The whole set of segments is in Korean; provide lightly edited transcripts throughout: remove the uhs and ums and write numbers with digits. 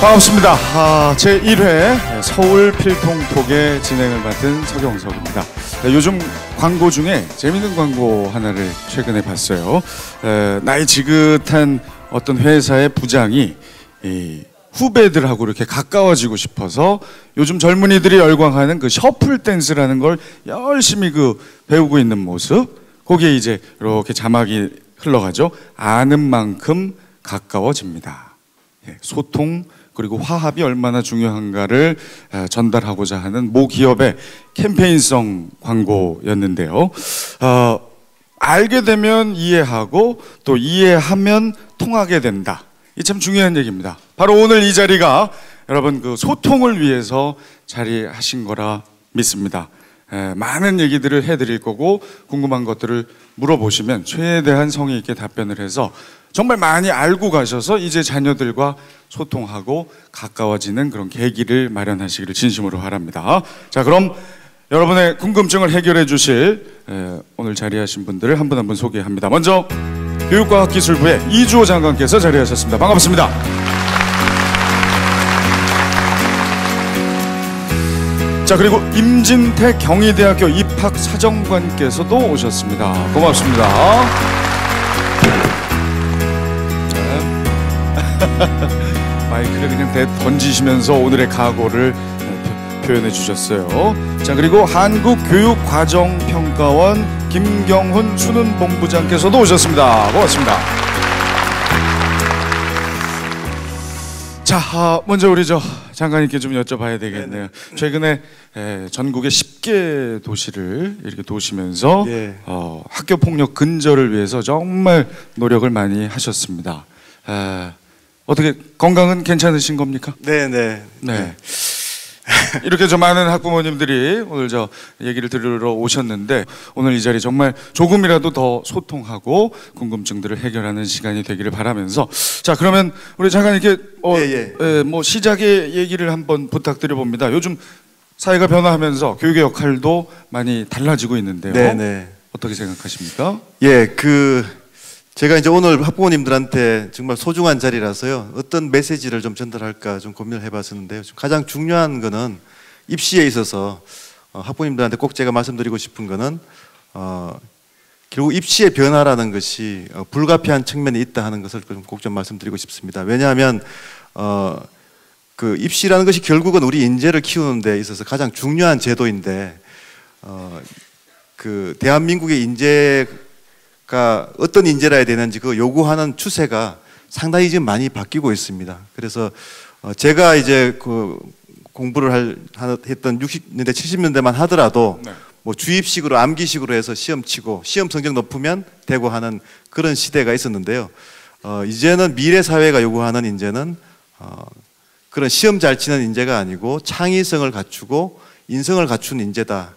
반갑습니다. 제1회 서울 필통톡의 진행을 맡은 서경석입니다. 요즘 광고 중에 재밌는 광고 하나를 최근에 봤어요. 나이 지긋한 어떤 회사의 부장이 후배들하고 이렇게 가까워지고 싶어서 요즘 젊은이들이 열광하는 그 셔플 댄스라는 걸 열심히 배우고 있는 모습, 거기에 이제 이렇게 자막이 흘러가죠. 아는 만큼 가까워집니다. 소통 그리고 화합이 얼마나 중요한가를 전달하고자 하는 모 기업의 캠페인성 광고였는데요. 알게 되면 이해하고 또 이해하면 통하게 된다. 이 참 중요한 얘기입니다. 바로 오늘 이 자리가 여러분 그 소통을 위해서 자리하신 거라 믿습니다. 많은 얘기들을 해드릴 거고 궁금한 것들을 물어보시면 최대한 성의 있게 답변을 해서 정말 많이 알고 가셔서 이제 자녀들과 소통하고 가까워지는 그런 계기를 마련하시기를 진심으로 바랍니다. 자, 그럼 여러분의 궁금증을 해결해 주실 오늘 자리하신 분들을 한 분 한 분 소개합니다. 먼저 교육과학기술부의 이주호 장관께서 자리하셨습니다. 반갑습니다. 자, 그리고 임진태 경희대학교 입학사정관께서도 오셨습니다. 고맙습니다. 마이크를 그냥 던지시면서 오늘의 각오를 표현해 주셨어요. 자, 그리고 한국교육과정평가원 김경훈 수능본부장께서도 오셨습니다. 고맙습니다. 자, 먼저 우리 장관님께 좀 여쭤봐야 되겠네요. 최근에 전국의 10개 도시를 이렇게 도시면서 학교 폭력 근절을 위해서 정말 노력을 많이 하셨습니다. 어떻게 건강은 괜찮으신 겁니까? 네. 이렇게 많은 학부모님들이 오늘 얘기를 들으러 오셨는데 오늘 이 자리 정말 조금이라도 더 소통하고 궁금증들을 해결하는 시간이 되기를 바라면서 자, 그러면 우리 장관님께 뭐 시작의 얘기를 한번 부탁드려 봅니다. 요즘 사회가 변화하면서 교육의 역할도 많이 달라지고 있는데요. 어떻게 생각하십니까? 제가 이제 오늘 학부모님들한테 정말 소중한 자리라서요. 어떤 메시지를 좀 전달할까 좀 고민을 해봤었는데요. 가장 중요한 거는 입시에 있어서 학부모님들한테 꼭 제가 말씀드리고 싶은 거는 결국 입시의 변화라는 것이 불가피한 측면이 있다 하는 것을 꼭 좀 말씀드리고 싶습니다. 왜냐하면 그 입시라는 것이 결국은 우리 인재를 키우는 데 있어서 가장 중요한 제도인데 그 대한민국의 어떤 인재라 해야 되는지 그 요구하는 추세가 상당히 지금 많이 바뀌고 있습니다. 그래서 제가 이제 그 공부를 했던 60년대, 70년대만 하더라도 뭐 주입식으로 암기식으로 해서 시험 치고 시험 성적 높으면 되고 하는 그런 시대가 있었는데요. 이제는 미래 사회가 요구하는 인재는 그런 시험 잘 치는 인재가 아니고 창의성을 갖추고 인성을 갖춘 인재다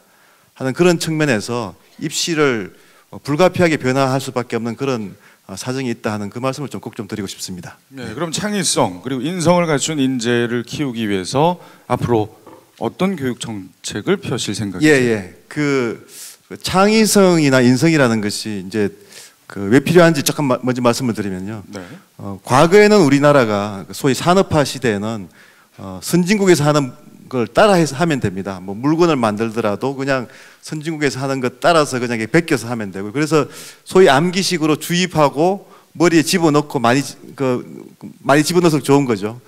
하는 그런 측면에서 입시를 불가피하게 변화할 수밖에 없는 그런 사정이 있다 하는 그 말씀을 꼭 좀 드리고 싶습니다. 그럼 창의성 그리고 인성을 갖춘 인재를 키우기 위해서 앞으로 어떤 교육 정책을 펴실 생각이세요? 그 창의성이나 인성이라는 것이 이제 왜 필요한지 잠깐 먼저 말씀을 드리면요. 과거에는 우리나라가 소위 산업화 시대에는 선진국에서 하는 걸 따라해서 하면 됩니다. 뭐 물건을 만들더라도 그냥 선진국에서 하는 것 따라서 그냥 베껴서 하면 되고, 그래서 소위 암기식으로 주입하고 머리에 집어넣고 많이 집어넣어서 좋은 거죠.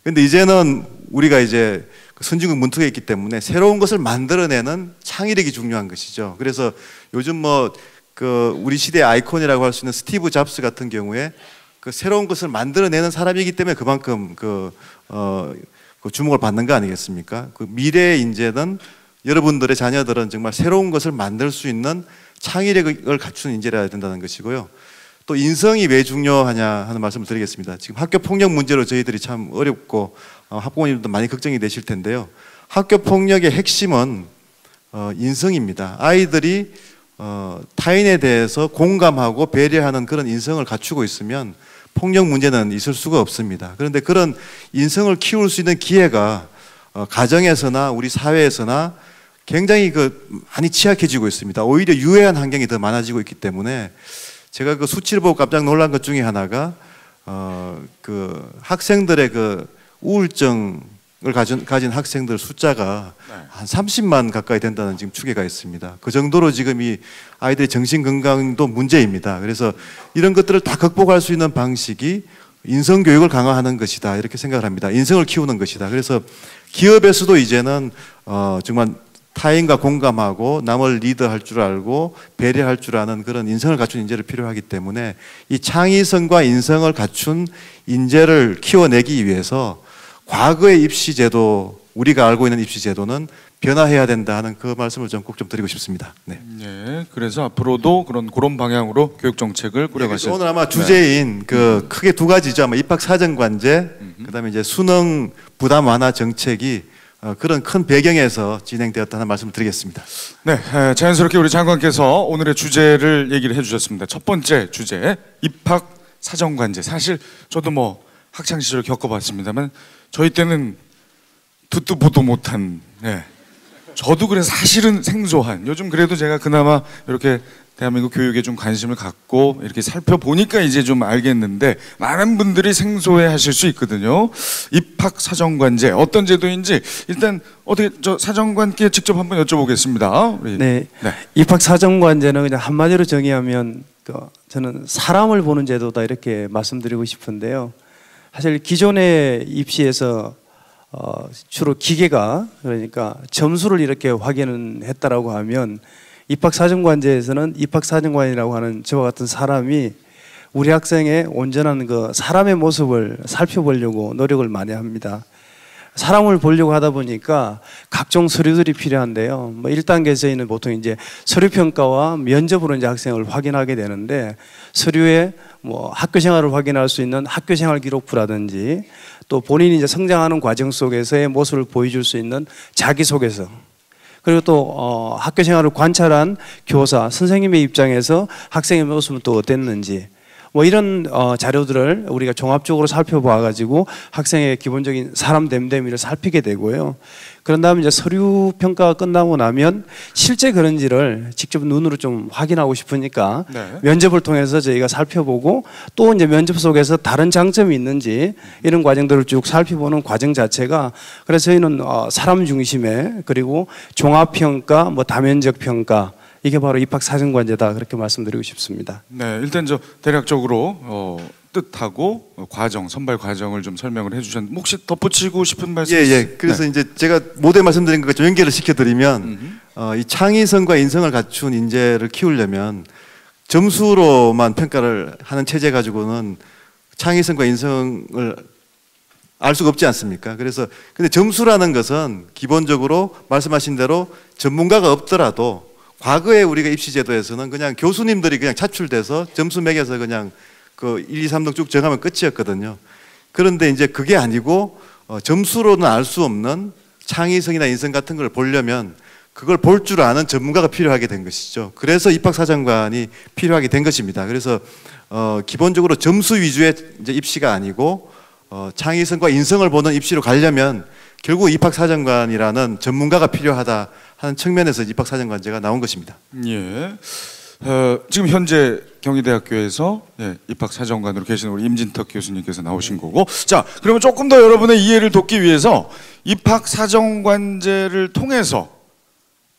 근데 이제는 우리가 이제 선진국 문턱에 있기 때문에 새로운 것을 만들어내는 창의력이 중요한 것이죠. 그래서 요즘 우리 시대의 아이콘이라고 할 수 있는 스티브 잡스 같은 경우에 그 새로운 것을 만들어내는 사람이기 때문에 그만큼 주목을 받는 거 아니겠습니까? 그 미래의 인재는 여러분들의 자녀들은 정말 새로운 것을 만들 수 있는 창의력을 갖춘 인재라야 된다는 것이고요. 또 인성이 왜 중요하냐 하는 말씀을 드리겠습니다. 지금 학교 폭력 문제로 저희들이 참 어렵고 학부모님들도 많이 걱정이 되실 텐데요. 학교 폭력의 핵심은 인성입니다. 아이들이 타인에 대해서 공감하고 배려하는 그런 인성을 갖추고 있으면 폭력 문제는 있을 수가 없습니다. 그런데 그런 인성을 키울 수 있는 기회가 가정에서나 우리 사회에서나 굉장히 많이 취약해지고 있습니다. 오히려 유해한 환경이 더 많아지고 있기 때문에 제가 그 수치를 보고 깜짝 놀란 것 중에 하나가 그 학생들의 우울증을 가진 학생들 숫자가 한 30만 가까이 된다는 지금 추계가 있습니다. 그 정도로 지금 이 아이들의 정신 건강도 문제입니다. 그래서 이런 것들을 다 극복할 수 있는 방식이 인성 교육을 강화하는 것이다 이렇게 생각을 합니다. 인성을 키우는 것이다. 그래서 기업에서도 이제는 정말 타인과 공감하고 남을 리드할 줄 알고 배려할 줄 아는 그런 인성을 갖춘 인재를 필요하기 때문에 이 창의성과 인성을 갖춘 인재를 키워내기 위해서 과거의 입시 제도, 우리가 알고 있는 입시 제도는 변화해야 된다 하는 그 말씀을 좀 꼭 좀 드리고 싶습니다. 네. 네. 그래서 앞으로도 그런 방향으로 교육 정책을 꾸려가실. 오늘 아마 주제인 그 크게 두 가지죠. 아마 입학 사정 관제, 그다음에 이제 수능 부담 완화 정책이 그런 큰 배경에서 진행되었다는 말씀을 드리겠습니다. 네, 자연스럽게 우리 장관께서 오늘의 주제를 얘기를 해주셨습니다. 첫 번째 주제, 입학 사정 관제. 사실 저도 뭐 학창 시절 겪어봤습니다만 저희 때는 듣도 보도 못한. 네. 저도 그래서 사실은 생소한. 요즘 그래도 제가 그나마 이렇게 대한민국 교육에 좀 관심을 갖고 이렇게 살펴보니까 이제 좀 알겠는데 많은 분들이 생소해 하실 수 있거든요. 입학 사정관제 어떤 제도인지 일단 어떻게 저 사정관께 직접 한번 여쭤보겠습니다. 네. 입학 사정관제는 그냥 한마디로 정의하면 저는 사람을 보는 제도다 이렇게 말씀드리고 싶은데요. 사실 기존의 입시에서 주로 기계가 그러니까 점수를 이렇게 확인했다라고 하면 입학사정관제에서는 입학사정관이라고 하는 저와 같은 사람이 우리 학생의 온전한 그 사람의 모습을 살펴보려고 노력을 많이 합니다. 사람을 보려고 하다 보니까 각종 서류들이 필요한데요. 뭐 1단계에서는 보통 이제 서류평가와 면접으로 이제 학생을 확인하게 되는데 서류에 뭐 학교 생활을 확인할 수 있는 학교 생활 기록부라든지 또 본인이 이제 성장하는 과정 속에서의 모습을 보여줄 수 있는 자기소개서 그리고 또 학교 생활을 관찰한 교사, 선생님의 입장에서 학생의 모습은 또 어땠는지 뭐 이런 자료들을 우리가 종합적으로 살펴봐가지고 학생의 기본적인 사람 됨됨이를 살피게 되고요. 그런 다음에 이제 서류 평가가 끝나고 나면 실제 그런지를 직접 눈으로 좀 확인하고 싶으니까 면접을 통해서 저희가 살펴보고 또 이제 면접 속에서 다른 장점이 있는지 이런 과정들을 쭉 살펴보는 과정 자체가 그래서 저희는 사람 중심의 그리고 종합평가, 뭐 다면적 평가 이게 바로 입학사정관제다 그렇게 말씀드리고 싶습니다. 네, 일단 저 대략적으로 뜻하고 과정, 선발 과정을 좀 설명을 해주셨는데 혹시 덧붙이고 싶은 말씀? 예. 그래서 이제 제가 모두에 말씀드린 것과 좀 연결을 시켜드리면 이 창의성과 인성을 갖춘 인재를 키우려면 점수로만 평가를 하는 체제 가지고는 창의성과 인성을 알 수가 없지 않습니까? 그래서 근데 점수라는 것은 기본적으로 말씀하신 대로 전문가가 없더라도 과거에 우리가 입시제도에서는 그냥 교수님들이 그냥 차출돼서 점수 매겨서 그냥 그 1, 2, 3등 쭉 정하면 끝이었거든요. 그런데 이제 그게 아니고 점수로는 알 수 없는 창의성이나 인성 같은 걸 보려면 그걸 볼 줄 아는 전문가가 필요하게 된 것이죠. 그래서 입학사정관이 필요하게 된 것입니다. 그래서 기본적으로 점수 위주의 이제 입시가 아니고 창의성과 인성을 보는 입시로 가려면 결국 입학사정관이라는 전문가가 필요하다 하는 측면에서 입학사정관제가 나온 것입니다. 예. 지금 현재 경희대학교에서 입학사정관으로 계시는 우리 임진탁 교수님께서 나오신 거고, 자 그러면 조금 더 여러분의 이해를 돕기 위해서 입학사정관제를 통해서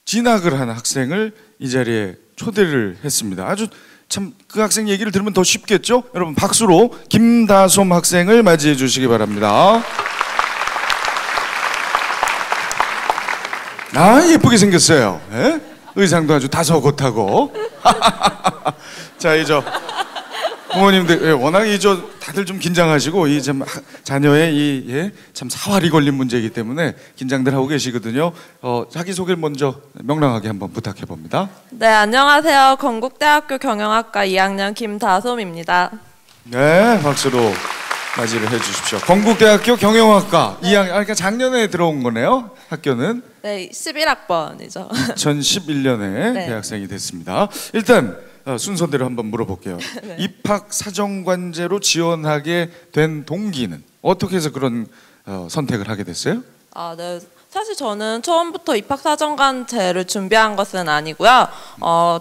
진학을 한 학생을 이 자리에 초대를 했습니다. 아주 참 그 학생 얘기를 들으면 더 쉽겠죠? 여러분 박수로 김다솜 학생을 맞이해 주시기 바랍니다. 아 예쁘게 생겼어요. 예? 의상도 아주 다소곳하고. 자 이제 부모님들 워낙 이저 다들 좀 긴장하시고 이 참 자녀의 이 참 사활이 걸린 문제이기 때문에 긴장들 하고 계시거든요. 자기 소개를 먼저 명랑하게 한번 부탁해 봅니다. 네 안녕하세요. 건국대학교 경영학과 2학년 김다솜입니다. 네 박수로 맞이를 해주십시오. 건국대학교 경영학과 2학년 그러니까 작년에 들어온 거네요. 학교는 네 11학번이죠. 2011년에 네. 대학생이 됐습니다. 일단 순서대로 한번 물어볼게요. 네. 입학 사정관제로 지원하게 된 동기는 어떻게 해서 그런 선택을 하게 됐어요? 네 사실 저는 처음부터 입학사정관제를 준비한 것은 아니고요.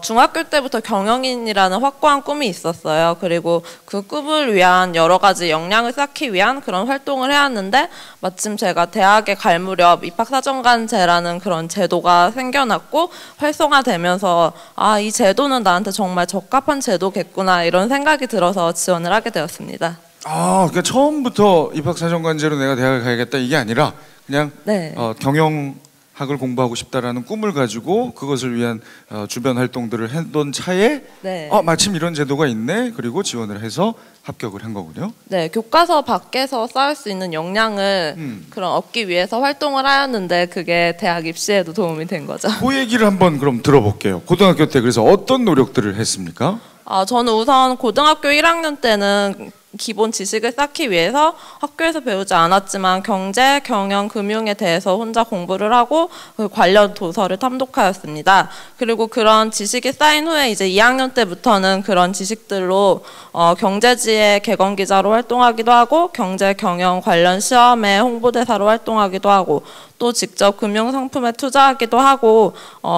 중학교 때부터 경영인이라는 확고한 꿈이 있었어요. 그리고 그 꿈을 위한 여러 가지 역량을 쌓기 위한 그런 활동을 해왔는데 마침 제가 대학에 갈 무렵 입학사정관제라는 그런 제도가 생겨났고 활성화되면서 이 제도는 나한테 정말 적합한 제도겠구나 이런 생각이 들어서 지원을 하게 되었습니다. 그러니까 처음부터 입학사정관제로 내가 대학을 가야겠다 이게 아니라 그냥 네. 경영학을 공부하고 싶다라는 꿈을 가지고 그것을 위한 주변 활동들을 했던 차에 네. 마침 이런 제도가 있네. 그리고 지원을 해서 합격을 한 거군요. 네, 교과서 밖에서 쌓을 수 있는 역량을 그런 얻기 위해서 활동을 하였는데 그게 대학 입시에도 도움이 된 거죠. 그 얘기를 한번 그럼 들어볼게요. 고등학교 때 그래서 어떤 노력들을 했습니까? 저는 우선 고등학교 1학년 때는 기본 지식을 쌓기 위해서 학교에서 배우지 않았지만 경제, 경영, 금융에 대해서 혼자 공부를 하고 그 관련 도서를 탐독하였습니다. 그리고 그런 지식이 쌓인 후에 이제 2학년 때부터는 그런 지식들로 경제지의 개건 기자로 활동하기도 하고 경제, 경영 관련 시험의 홍보대사로 활동하기도 하고 또 직접 금융 상품에 투자하기도 하고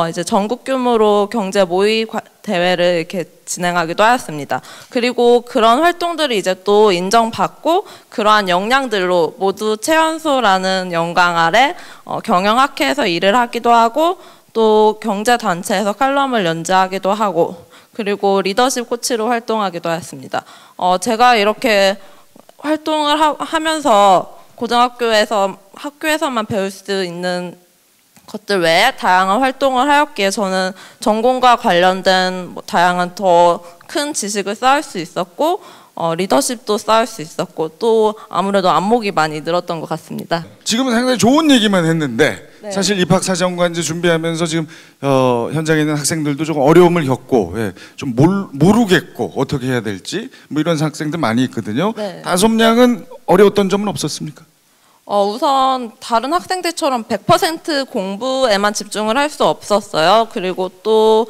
이제 전국 규모로 경제 모의 대회를 이렇게 진행하기도 하였습니다. 그리고 그런 활동들이 이제 또 인정받고 그러한 역량들로 모두 최연소라는 영광 아래 경영학회에서 일을 하기도 하고 또 경제단체에서 칼럼을 연재하기도 하고 그리고 리더십 코치로 활동하기도 하였습니다. 제가 이렇게 활동을 하면서 고등학교에서 학교에서만 배울 수 있는 것들 외에 다양한 활동을 하였기에 저는 전공과 관련된 다양한 더 큰 지식을 쌓을 수 있었고 리더십도 쌓을 수 있었고 또 아무래도 안목이 많이 늘었던 것 같습니다. 지금은 상당히 좋은 얘기만 했는데 네. 사실 입학사정관제 준비하면서 지금 현장에 있는 학생들도 조금 어려움을 겪고 좀 모르겠고 어떻게 해야 될지 뭐 이런 학생들 많이 있거든요. 네. 다솜양은 어려웠던 점은 없었습니까? 우선 다른 학생들처럼 100% 공부에만 집중을 할 수 없었어요. 그리고 또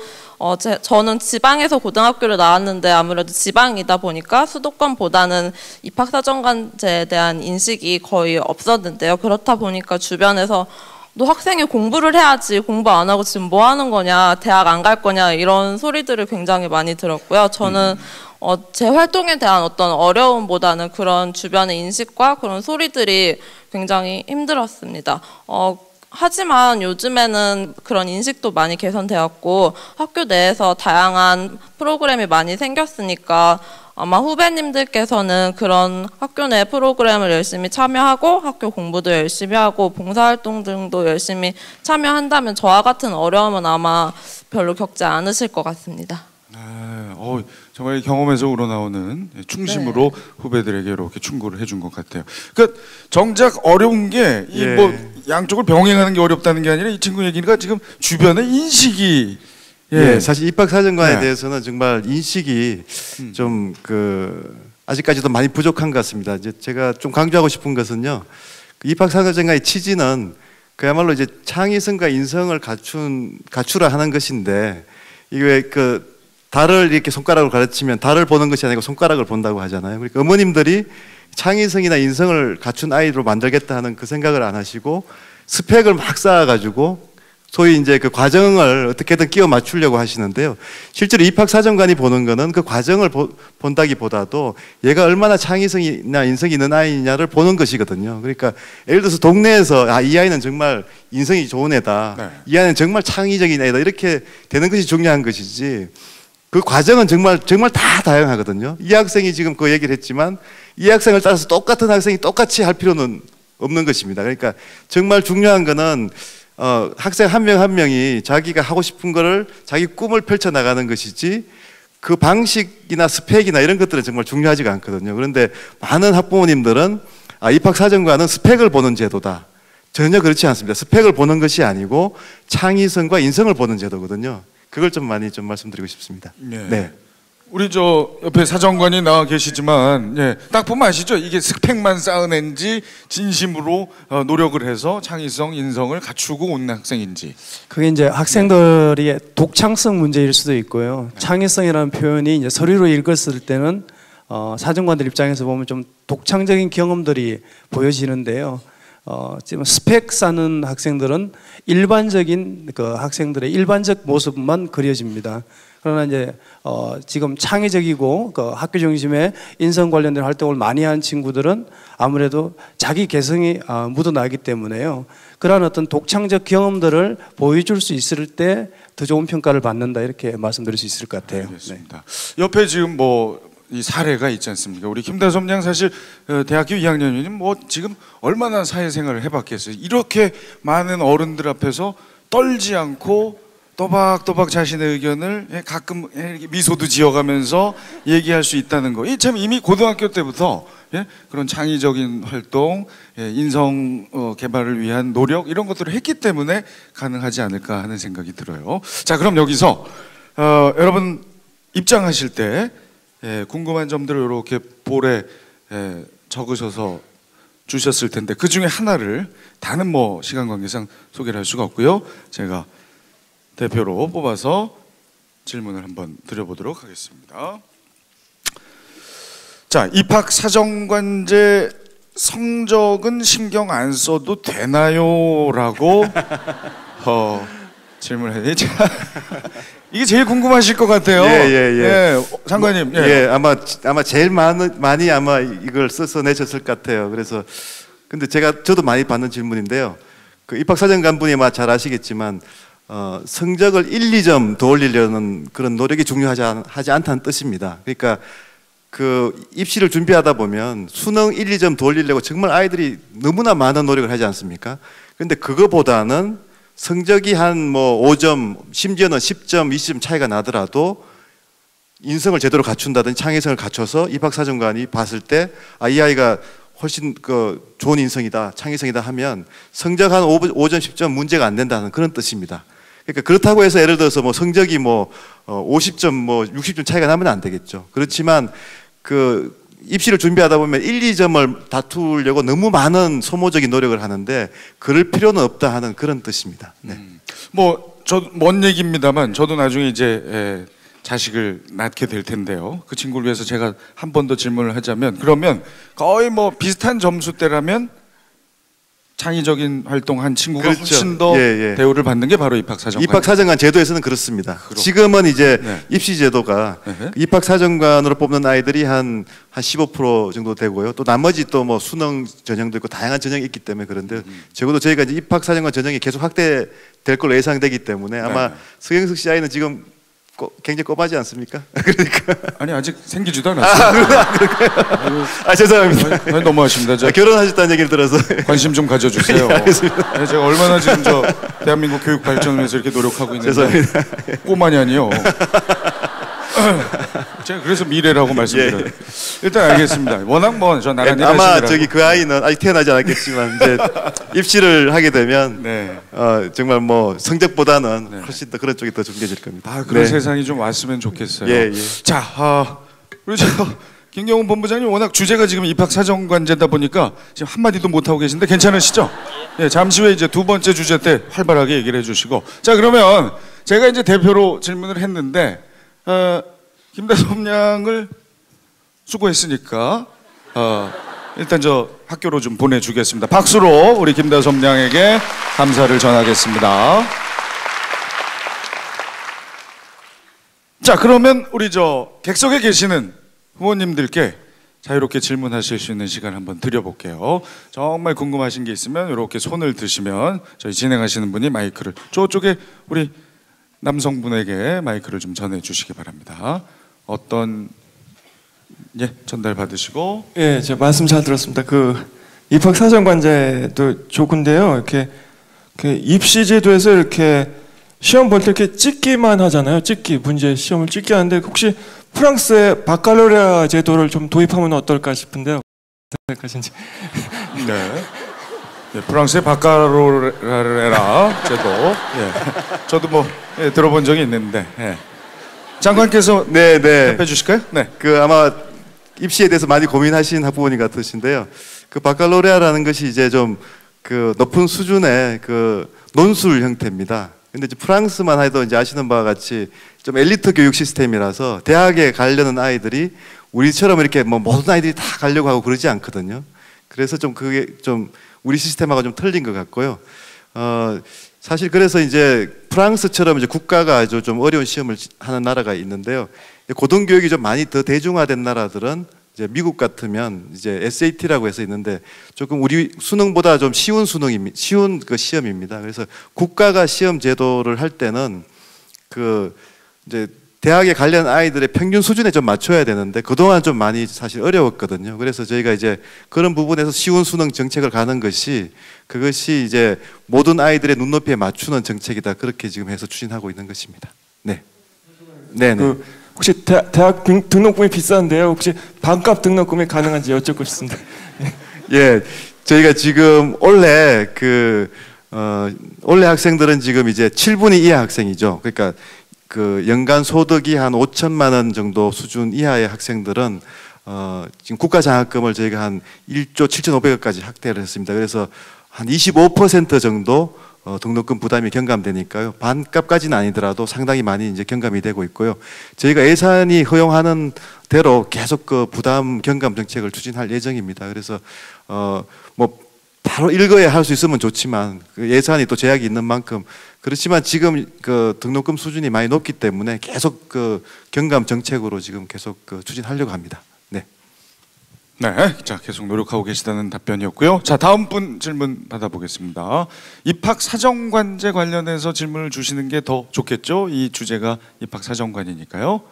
저는 지방에서 고등학교를 나왔는데 아무래도 지방이다 보니까 수도권보다는 입학사정관제에 대한 인식이 거의 없었는데요. 그렇다 보니까 주변에서 너 학생이 공부를 해야지 공부 안 하고 지금 뭐 하는 거냐 대학 안 갈 거냐 이런 소리들을 굉장히 많이 들었고요. 저는 제 활동에 대한 어떤 어려움보다는 그런 주변의 인식과 그런 소리들이 굉장히 힘들었습니다. 하지만 요즘에는 그런 인식도 많이 개선되었고 학교 내에서 다양한 프로그램이 많이 생겼으니까 아마 후배님들께서는 그런 학교 내 프로그램을 열심히 참여하고 학교 공부도 열심히 하고 봉사활동 등도 열심히 참여한다면 저와 같은 어려움은 아마 별로 겪지 않으실 것 같습니다. 정말 경험에서 우러나오는 충심으로 네. 후배들에게 이렇게 충고를 해준 것 같아요. 그러니까 정작 어려운 게 뭐 양쪽을 병행하는 게 어렵다는 게 아니라 이 친구 얘기가 지금 주변의 인식이 사실 입학사정관에 대해서는 정말 인식이 좀 아직까지도 많이 부족한 것 같습니다. 이제 제가 좀 강조하고 싶은 것은요, 입학사정관의 취지는 그야말로 이제 창의성과 인성을 갖추라 하는 것인데 이게 왜 달을 이렇게 손가락으로 가르치면 달을 보는 것이 아니고 손가락을 본다고 하잖아요. 그러니까 어머님들이 창의성이나 인성을 갖춘 아이로 만들겠다 하는 그 생각을 안 하시고 스펙을 막 쌓아가지고 소위 이제 그 과정을 어떻게든 끼워 맞추려고 하시는데요. 실제로 입학사정관이 보는 거는 그 과정을 본다기보다도 얘가 얼마나 창의성이나 인성이 있는 아이냐를 보는 것이거든요. 그러니까 예를 들어서 동네에서 이 아이는 정말 인성이 좋은 애다. 네. 이 아이는 정말 창의적인 애다. 이렇게 되는 것이 중요한 것이지. 그 과정은 정말 다 다양하거든요. 이 학생이 지금 그 얘기를 했지만 이 학생을 따라서 똑같은 학생이 똑같이 할 필요는 없는 것입니다. 그러니까 정말 중요한 거는 학생 한 명 한 명이 자기가 하고 싶은 거를 자기 꿈을 펼쳐나가는 것이지 그 방식이나 스펙이나 이런 것들은 정말 중요하지가 않거든요. 그런데 많은 학부모님들은 입학사정관은 스펙을 보는 제도다. 전혀 그렇지 않습니다. 스펙을 보는 것이 아니고 창의성과 인성을 보는 제도거든요. 그걸 좀 많이 좀 말씀드리고 싶습니다. 네. 우리 옆에 사정관이 나와 계시지만 딱 보면 아시죠? 이게 스펙만 쌓아낸지 진심으로 노력을 해서 창의성, 인성을 갖추고 온 학생인지. 그게 이제 학생들의 독창성 문제일 수도 있고요. 창의성이라는 표현이 이제 서류로 읽었을 때는 사정관들 입장에서 보면 좀 독창적인 경험들이 보여지는데요. 지금 스펙 쌓는 학생들은 일반적인 그 학생들의 일반적 모습만 그려집니다. 그러나 이제 지금 창의적이고 그 학교 중심의 인성 관련된 활동을 많이 한 친구들은 아무래도 자기 개성이 묻어나기 때문에요. 그러한 어떤 독창적 경험들을 보여줄 수 있을 때 더 좋은 평가를 받는다, 이렇게 말씀드릴 수 있을 것 같아요. 알겠습니다. 네. 옆에 지금 뭐 이 사례가 있지 않습니까? 우리 김다솜 양 사실 대학교 2학년이면 뭐 지금 얼마나 사회생활을 해봤겠어요. 이렇게 많은 어른들 앞에서 떨지 않고 또박또박 자신의 의견을 가끔 미소도 지어가면서 얘기할 수 있다는 거. 참 이미 고등학교 때부터 그런 창의적인 활동, 인성 개발을 위한 노력 이런 것들을 했기 때문에 가능하지 않을까 하는 생각이 들어요. 자, 그럼 여기서 여러분 입장하실 때 궁금한 점들을 이렇게 볼에 적으셔서 주셨을 텐데 그 중에 하나를 다는 뭐 시간 관계상 소개를 할 수가 없고요. 제가 대표로 뽑아서 질문을 한번 드려보도록 하겠습니다. 자, 입학사정관제 성적은 신경 안 써도 되나요? 라고 질문을 해야 이게 제일 궁금하실 것 같아요. 장관님. 아마 제일 많이 아마 이걸 써서 내셨을 것 같아요. 그래서 근데 저도 많이 받는 질문인데요. 그 입학사정관분이 아마 잘 아시겠지만 성적을 1, 2점 더 올리려는 그런 노력이 중요하지 않다는 뜻입니다. 그러니까 그 입시를 준비하다 보면 수능 1, 2점 더 올리려고 정말 아이들이 너무나 많은 노력을 하지 않습니까? 그런데 그거보다는 성적이 한 뭐 5점, 심지어는 10점, 20점 차이가 나더라도 인성을 제대로 갖춘다든지 창의성을 갖춰서 입학사정관이 봤을 때 이 아이가 훨씬 좋은 인성이다, 창의성이다 하면 성적 한 5점, 10점 문제가 안 된다는 그런 뜻입니다. 그러니까 그렇다고 해서 예를 들어서 뭐 성적이 뭐 50점, 뭐 60점 차이가 나면 안 되겠죠. 그렇지만 그 입시를 준비하다 보면 1, 2점을 다투려고 너무 많은 소모적인 노력을 하는데 그럴 필요는 없다 하는 그런 뜻입니다. 네. 먼 얘기입니다만 저도 나중에 이제 자식을 낳게 될 텐데요. 그 친구를 위해서 제가 한 번 더 질문을 하자면 그러면 거의 뭐 비슷한 점수대라면 창의적인 활동한 친구가 그렇죠. 훨씬 더 대우를 받는 게 바로 입학사정관. 입학사정관 제도에서는 그렇습니다. 지금은 이제 입시 제도가 입학사정관으로 뽑는 아이들이 한 15% 정도 되고요. 또 나머지 또 뭐 수능 전형도 있고 다양한 전형이 있기 때문에 그런데 적어도 저희가 이제 입학사정관 전형이 계속 확대될 걸로 예상되기 때문에 아마 서경석 씨 아이는 지금 굉장히 꼬마지 않습니까? 그러니까 아니 아직 생기지도 않았어요. 죄송합니다. 너무하십니다. 결혼하셨다는 얘기를 들어서 관심 좀 가져주세요. 제가 얼마나 지금 대한민국 교육 발전을 위해서 이렇게 노력하고 있는데 죄송합니다. 꼬마니 아니요. 제가 그래서 미래라고 말씀드려요. 일단 알겠습니다. 워낙 저 나란히 아마 그 아이는 아직 태어나지 않았겠지만 이제 입시를 하게 되면 정말 뭐 성적보다는 훨씬 더 그런 쪽이 더 중요해질 겁니다. 그런 세상이 좀 왔으면 좋겠어요. 자, 우리 김경훈 본부장님 워낙 주제가 지금 입학사정관제다 보니까 지금 한마디도 못 하고 계신데 괜찮으시죠? 잠시 후에 이제 두 번째 주제 때 활발하게 얘기를 해주시고. 자, 그러면 제가 이제 대표로 질문을 했는데. 김다솜 양을 수고했으니까 일단 학교로 좀 보내주겠습니다. 박수로 우리 김다솜 양에게 감사를 전하겠습니다. 자, 그러면 우리 객석에 계시는 후보님들께 자유롭게 질문하실 수 있는 시간 한번 드려볼게요. 정말 궁금하신 게 있으면 이렇게 손을 드시면 저희 진행하시는 분이 마이크를 저쪽에 우리 남성분에게 마이크를 좀 전해주시기 바랍니다. 전달 받으시고. 제가 말씀 잘 들었습니다. 그 입학사정관제도 좋은데요. 이렇게 입시제도에서 이렇게 시험 볼 때 이렇게 찍기만 하잖아요. 문제 시험을 찍기 하는데 혹시 프랑스의 바칼로레아 제도를 좀 도입하면 어떨까 싶은데요. 프랑스의 바카로레라 제도. 저도 들어본 적이 있는데. 장관께서 답해 주실까요? 아마 입시에 대해서 많이 고민하신 학부모님 같으신데요. 그 바칼로레아라는 것이 이제 좀 높은 수준의 논술 형태입니다. 근데 이제 프랑스만 해도 이제 아시는 바와 같이 좀 엘리트 교육 시스템이라서 대학에 가려는 아이들이 우리처럼 이렇게 모든 아이들이 다 가려고 하고 그러지 않거든요. 그래서 그게 좀 우리 시스템하고 좀 틀린 것 같고요. 사실 그래서 이제 프랑스처럼 이제 국가가 아주 좀 어려운 시험을 하는 나라가 있는데요. 고등교육이 좀 많이 더 대중화된 나라들은 이제 미국 같으면 이제 SAT라고 해서 있는데 조금 우리 수능보다 좀 쉬운 쉬운 그 시험입니다. 그래서 국가가 시험 제도를 할 때는 그 이제 대학에 관련 아이들의 평균 수준에 좀 맞춰야 되는데 그동안 좀 많이 사실 어려웠거든요. 그래서 저희가 이제 그런 부분에서 쉬운 수능 정책을 가는 것이 그것이 이제 모든 아이들의 눈높이에 맞추는 정책이다. 그렇게 지금 해서 추진하고 있는 것입니다. 네. 네. 그 혹시 대학 등록금이 비싼데요. 혹시 반값 등록금이 가능한지 여쭙고 싶습니다. 예, 저희가 지금 올해 올해 학생들은 지금 이제 7분위 이하 학생이죠. 그러니까 그 연간 소득이 한 5천만 원 정도 수준 이하의 학생들은 지금 국가 장학금을 저희가 한 1조 7,500억까지 확대를 했습니다. 그래서 한 25% 정도 등록금 부담이 경감되니까요. 반값까지는 아니더라도 상당히 많이 이제 경감이 되고 있고요. 저희가 예산이 허용하는 대로 계속 그 부담 경감 정책을 추진할 예정입니다. 그래서 뭐 바로 일거에 할 수 있으면 좋지만 그 예산이 또 제약이 있는 만큼 그렇지만 지금 그 등록금 수준이 많이 높기 때문에 계속 그 경감 정책으로 지금 계속 그 추진하려고 합니다. 네. 네, 자 계속 노력하고 계시다는 답변이었고요. 자 다음 분 질문 받아보겠습니다. 입학 사정관제 관련해서 질문을 주시는 게 더 좋겠죠? 이 주제가 입학 사정관이니까요.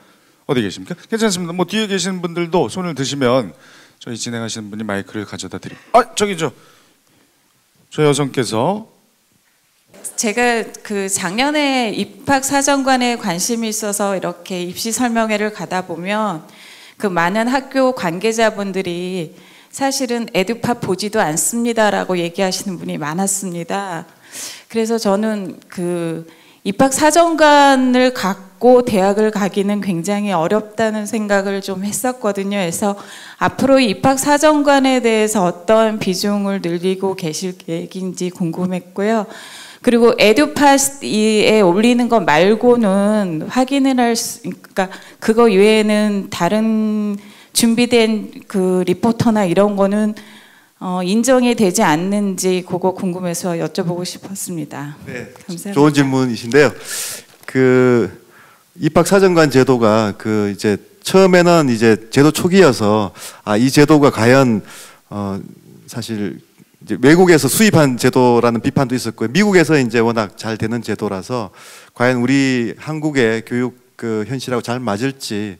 어디 계십니까? 괜찮습니다. 뭐 뒤에 계시는 분들도 손을 드시면 저희 진행하시는 분이 마이크를 가져다 드립니다. 아 저기 저 여성께서. 제가 그 작년에 입학 사정관에 관심이 있어서 이렇게 입시 설명회를 가다 보면 그 많은 학교 관계자분들이 사실은 에듀파 보지도 않습니다라고 얘기하시는 분이 많았습니다. 그래서 저는 그 입학 사정관을 갖고 대학을 가기는 굉장히 어렵다는 생각을 좀 했었거든요. 그래서 앞으로 입학 사정관에 대해서 어떤 비중을 늘리고 계실 계획인지 궁금했고요. 그리고 에듀파에 올리는 것 말고는 확인을 할 수, 그러니까 그거 외에는 다른 준비된 그 리포터나 이런 거는 인정이 되지 않는지 그거 궁금해서 여쭤보고 싶었습니다. 네, 감사합니다. 좋은 질문이신데요. 그 입학 사정관 제도가 그 이제 처음에는 이제 제도 초기여서 이 제도가 과연 사실 이제 외국에서 수입한 제도라는 비판도 있었고요. 미국에서 이제 워낙 잘 되는 제도라서 과연 우리 한국의 교육 그 현실하고 잘 맞을지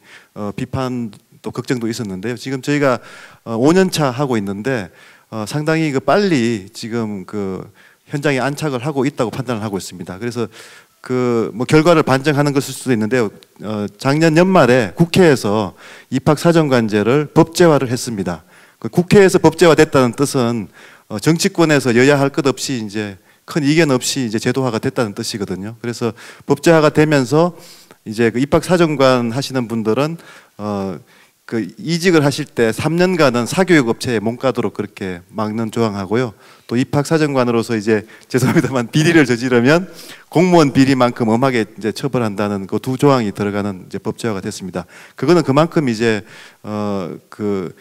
비판도 걱정도 있었는데요. 지금 저희가 5년 차 하고 있는데 상당히 그 빨리 지금 그 현장에 안착을 하고 있다고 판단을 하고 있습니다. 그래서 그 뭐 결과를 반증하는 것일 수도 있는데요. 작년 연말에 국회에서 입학 사정관제를 법제화를 했습니다. 그 국회에서 법제화됐다는 뜻은 정치권에서 여야 할 것 없이 이제 큰 이견 없이 이제 제도화가 됐다는 뜻이거든요. 그래서 법제화가 되면서 이제 그 입학 사정관 하시는 분들은 그 이직을 하실 때 3년간은 사교육 업체에 몸가도록 그렇게 막는 조항하고요. 또 입학 사정관으로서 이제 죄송합니다만 비리를 저지르면 공무원 비리만큼 엄하게 이제 처벌한다는 그 두 조항이 들어가는 이제 법제화가 됐습니다. 그거는 그만큼 이제 그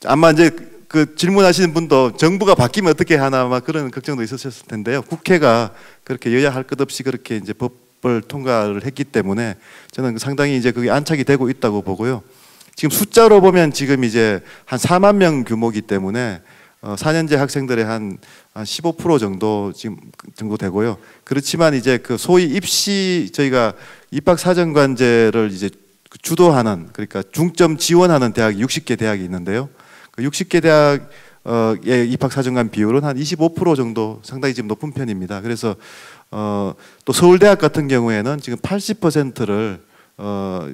아마 이제 그 질문하시는 분도 정부가 바뀌면 어떻게 하나 막 그런 걱정도 있으셨을 텐데요. 국회가 그렇게 여야 할 것 없이 그렇게 이제 법을 통과를 했기 때문에 저는 상당히 이제 그게 안착이 되고 있다고 보고요. 지금 숫자로 보면 지금 이제 한 4만 명 규모이기 때문에 4년제 학생들의 한 15% 정도 지금 정도 되고요. 그렇지만 이제 그 소위 입시 저희가 입학 사정관제를 이제 주도하는 그러니까 중점 지원하는 대학이 60개 대학이 있는데요. 그 60개 대학의 입학 사정관 비율은 한 25% 정도 상당히 지금 높은 편입니다. 그래서 또 서울대학 같은 경우에는 지금 80%를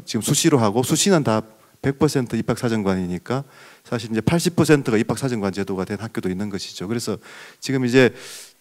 지금 수시로 하고 수시는 다 100% 입학 사정관이니까 사실 이제 80%가 입학 사정관 제도가 된 학교도 있는 것이죠. 그래서 지금 이제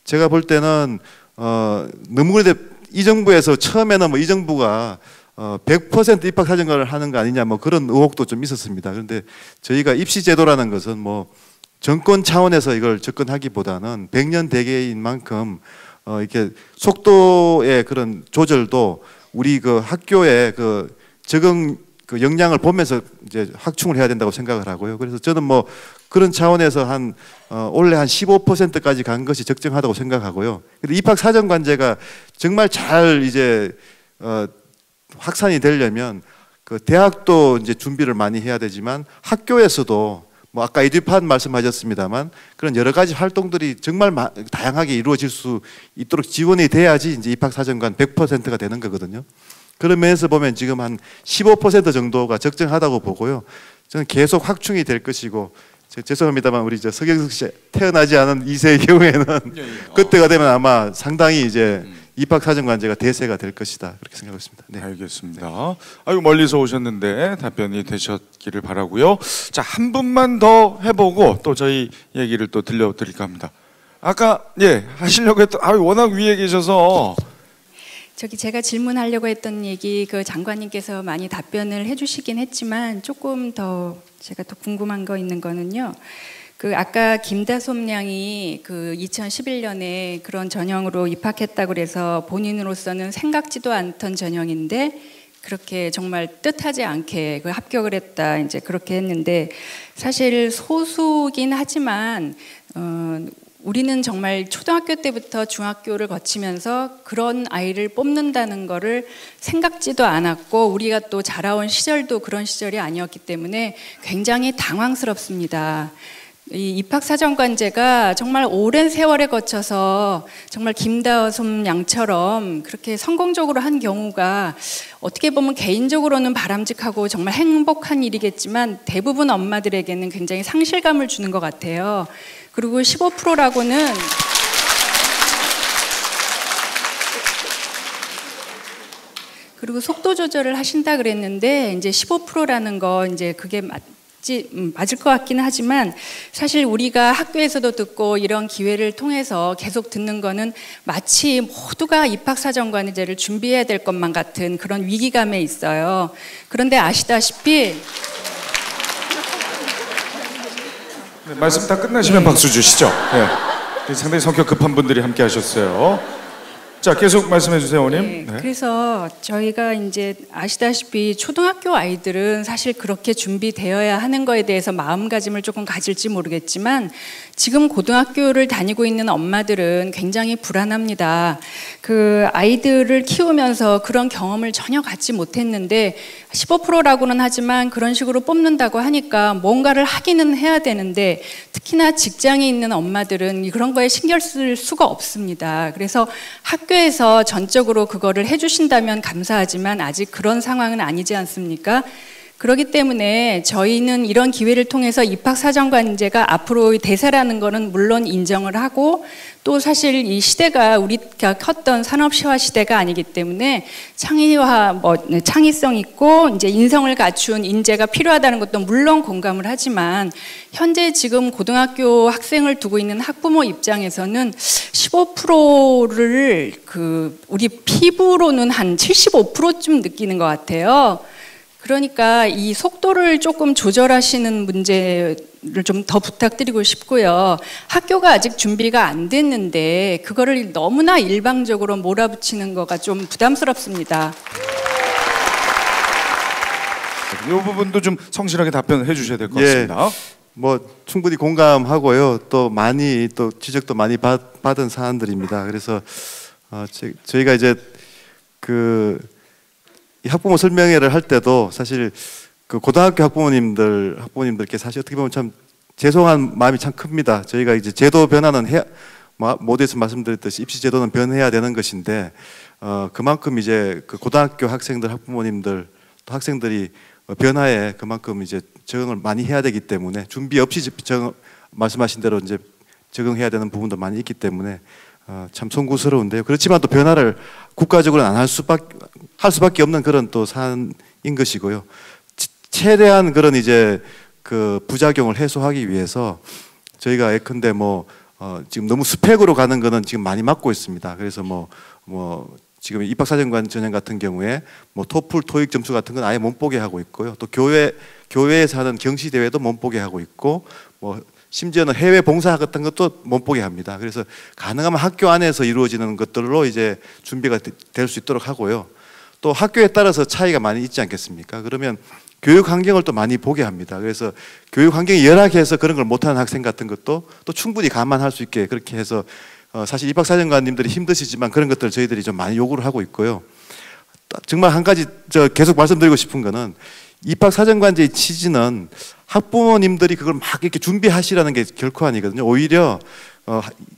제가 볼 때는 너무 그런데 이 정부에서 처음에는 뭐 이 정부가 100% 입학 사정관을 하는 거 아니냐 뭐 그런 의혹도 좀 있었습니다. 그런데 저희가 입시 제도라는 것은 뭐 정권 차원에서 이걸 접근하기보다는 100년 대계인 만큼 이렇게 속도의 그런 조절도 우리 그 학교의 그 적응 그 역량을 보면서 이제 확충을 해야 된다고 생각을 하고요. 그래서 저는 뭐 그런 차원에서 올해 한 15%까지 간 것이 적정하다고 생각하고요. 근데 입학 사정관제가 정말 잘 이제 확산이 되려면 그 대학도 이제 준비를 많이 해야 되지만 학교에서도 뭐 아까 에듀팟 말씀하셨습니다만 그런 여러 가지 활동들이 정말 다양하게 이루어질 수 있도록 지원이 돼야지 이제 입학 사정관 100%가 되는 거거든요. 그런 면에서 보면 지금 한 15% 정도가 적정하다고 보고요. 저는 계속 확충이 될 것이고, 죄송합니다만 우리 서경석 씨 태어나지 않은 2세의 경우에는 그때가 되면 아마 상당히 이제 입학 사정관제가 대세가 될 것이다, 그렇게 생각하고 있습니다. 네. 알겠습니다. 아유, 멀리서 오셨는데 답변이 되셨기를 바라고요. 자, 한 분만 더 해보고 또 저희 얘기를 또 들려드릴까 합니다. 아까 하시려고 했던 워낙 위에 계셔서. 제가 질문하려고 했던 얘기 그 장관님께서 많이 답변을 해주시긴 했지만 조금 더 제가 더 궁금한 거 있는 거는요. 그 아까 김다솜 양이 그 2011년에 그런 전형으로 입학했다고 그래서 본인으로서는 생각지도 않던 전형인데 그렇게 정말 뜻하지 않게 그 합격을 했다, 이제 그렇게 했는데, 사실 소수긴 하지만 우리는 정말 초등학교 때부터 중학교를 거치면서 그런 아이를 뽑는다는 거를 생각지도 않았고, 우리가 또 자라온 시절도 그런 시절이 아니었기 때문에 굉장히 당황스럽습니다. 이 입학사정관제가 정말 오랜 세월에 거쳐서 정말 김다솜 양처럼 그렇게 성공적으로 한 경우가 어떻게 보면 개인적으로는 바람직하고 정말 행복한 일이겠지만 대부분 엄마들에게는 굉장히 상실감을 주는 것 같아요. 그리고 15%라고는 그리고 속도 조절을 하신다 그랬는데 이제 15%라는 거 이제 그게 맞을 것 같기는 하지만 사실 우리가 학교에서도 듣고 이런 기회를 통해서 계속 듣는 거는 마치 모두가 입학사정관제를 준비해야 될 것만 같은 그런 위기감에 있어요. 그런데 아시다시피 말씀 다 끝나시면 박수 주시죠. 상당히 성격 급한 분들이 함께 하셨어요. 자, 계속 말씀해 주세요, 어머님. 그래서 저희가 이제 아시다시피 초등학교 아이들은 사실 그렇게 준비되어야 하는 거에 대해서 마음가짐을 조금 가질지 모르겠지만 지금 고등학교를 다니고 있는 엄마들은 굉장히 불안합니다. 그 아이들을 키우면서 그런 경험을 전혀 갖지 못했는데 15%라고는 하지만 그런 식으로 뽑는다고 하니까 뭔가를 하기는 해야 되는데, 특히나 직장에 있는 엄마들은 그런 거에 신경 쓸 수가 없습니다. 그래서 학교에서 전적으로 그거를 해주신다면 감사하지만 아직 그런 상황은 아니지 않습니까? 그렇기 때문에 저희는 이런 기회를 통해서 입학사정관제가 앞으로의 대세라는 거는 물론 인정을 하고, 또 사실 이 시대가 우리가 컸던 산업시화 시대가 아니기 때문에 창의성 있고 이제 인성을 갖춘 인재가 필요하다는 것도 물론 공감을 하지만, 현재 지금 고등학교 학생을 두고 있는 학부모 입장에서는 15%를 우리 피부로는 한 75%쯤 느끼는 것 같아요. 그러니까 이 속도를 조금 조절하시는 문제를 좀 더 부탁드리고 싶고요. 학교가 아직 준비가 안 됐는데 그거를 너무나 일방적으로 몰아붙이는 거가 좀 부담스럽습니다. 이 부분도 좀 성실하게 답변을 해주셔야 될 것 같습니다. 뭐 충분히 공감하고요. 또 많이 또 지적도 많이 받은 사안들입니다. 그래서 저희가 이제 이 학부모 설명회를 할 때도 사실 그 고등학교 학부모님들께 사실 어떻게 보면 참 죄송한 마음이 참 큽니다. 저희가 이제 제도 변화는 모두에서 말씀드렸듯이 입시 제도는 변해야 되는 것인데, 그만큼 이제 그 고등학교 학생들, 학부모님들, 또 학생들이 변화에 그만큼 이제 적응을 많이 해야 되기 때문에, 준비 없이 말씀하신 대로 이제 적응해야 되는 부분도 많이 있기 때문에 참 송구스러운데요. 그렇지만 또 변화를 국가적으로는 안 할 수밖에 없는 그런 또 사안인 것이고요. 최대한 그런 이제 그 부작용을 해소하기 위해서 저희가 예컨대 지금 너무 스펙으로 가는 거는 지금 많이 막고 있습니다. 그래서 지금 입학사정관 전형 같은 경우에 토플, 토익 점수 같은 건 아예 못 보게 하고 있고요. 또 교회에서 하는 경시 대회도 못 보게 하고 있고, 심지어는 해외 봉사 같은 것도 못 보게 합니다. 그래서 가능하면 학교 안에서 이루어지는 것들로 이제 준비가 될 수 있도록 하고요. 또 학교에 따라서 차이가 많이 있지 않겠습니까? 그러면 교육 환경을 또 많이 보게 합니다. 그래서 교육 환경이 열악해서 그런 걸 못하는 학생 같은 것도 또 충분히 감안할 수 있게 그렇게 해서 사실 입학사정관님들이 힘드시지만 그런 것들을 저희들이 좀 많이 요구를 하고 있고요. 정말 한 가지 계속 말씀드리고 싶은 거는 입학사정관제의 취지는 학부모님들이 그걸 막 이렇게 준비하시라는 게 결코 아니거든요. 오히려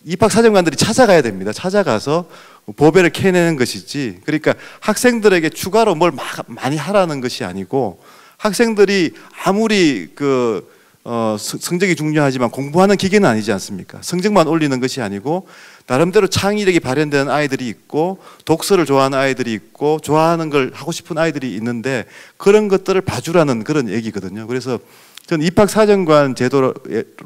입학사정관들이 찾아가야 됩니다. 찾아가서 보배를 캐내는 것이지, 그러니까 학생들에게 추가로 뭘 많이 하라는 것이 아니고, 학생들이 아무리 성적이 중요하지만 공부하는 기계는 아니지 않습니까? 성적만 올리는 것이 아니고 나름대로 창의력이 발현되는 아이들이 있고, 독서를 좋아하는 아이들이 있고, 좋아하는 걸 하고 싶은 아이들이 있는데 그런 것들을 봐주라는 그런 얘기거든요. 그래서 저는 입학사정관 제도로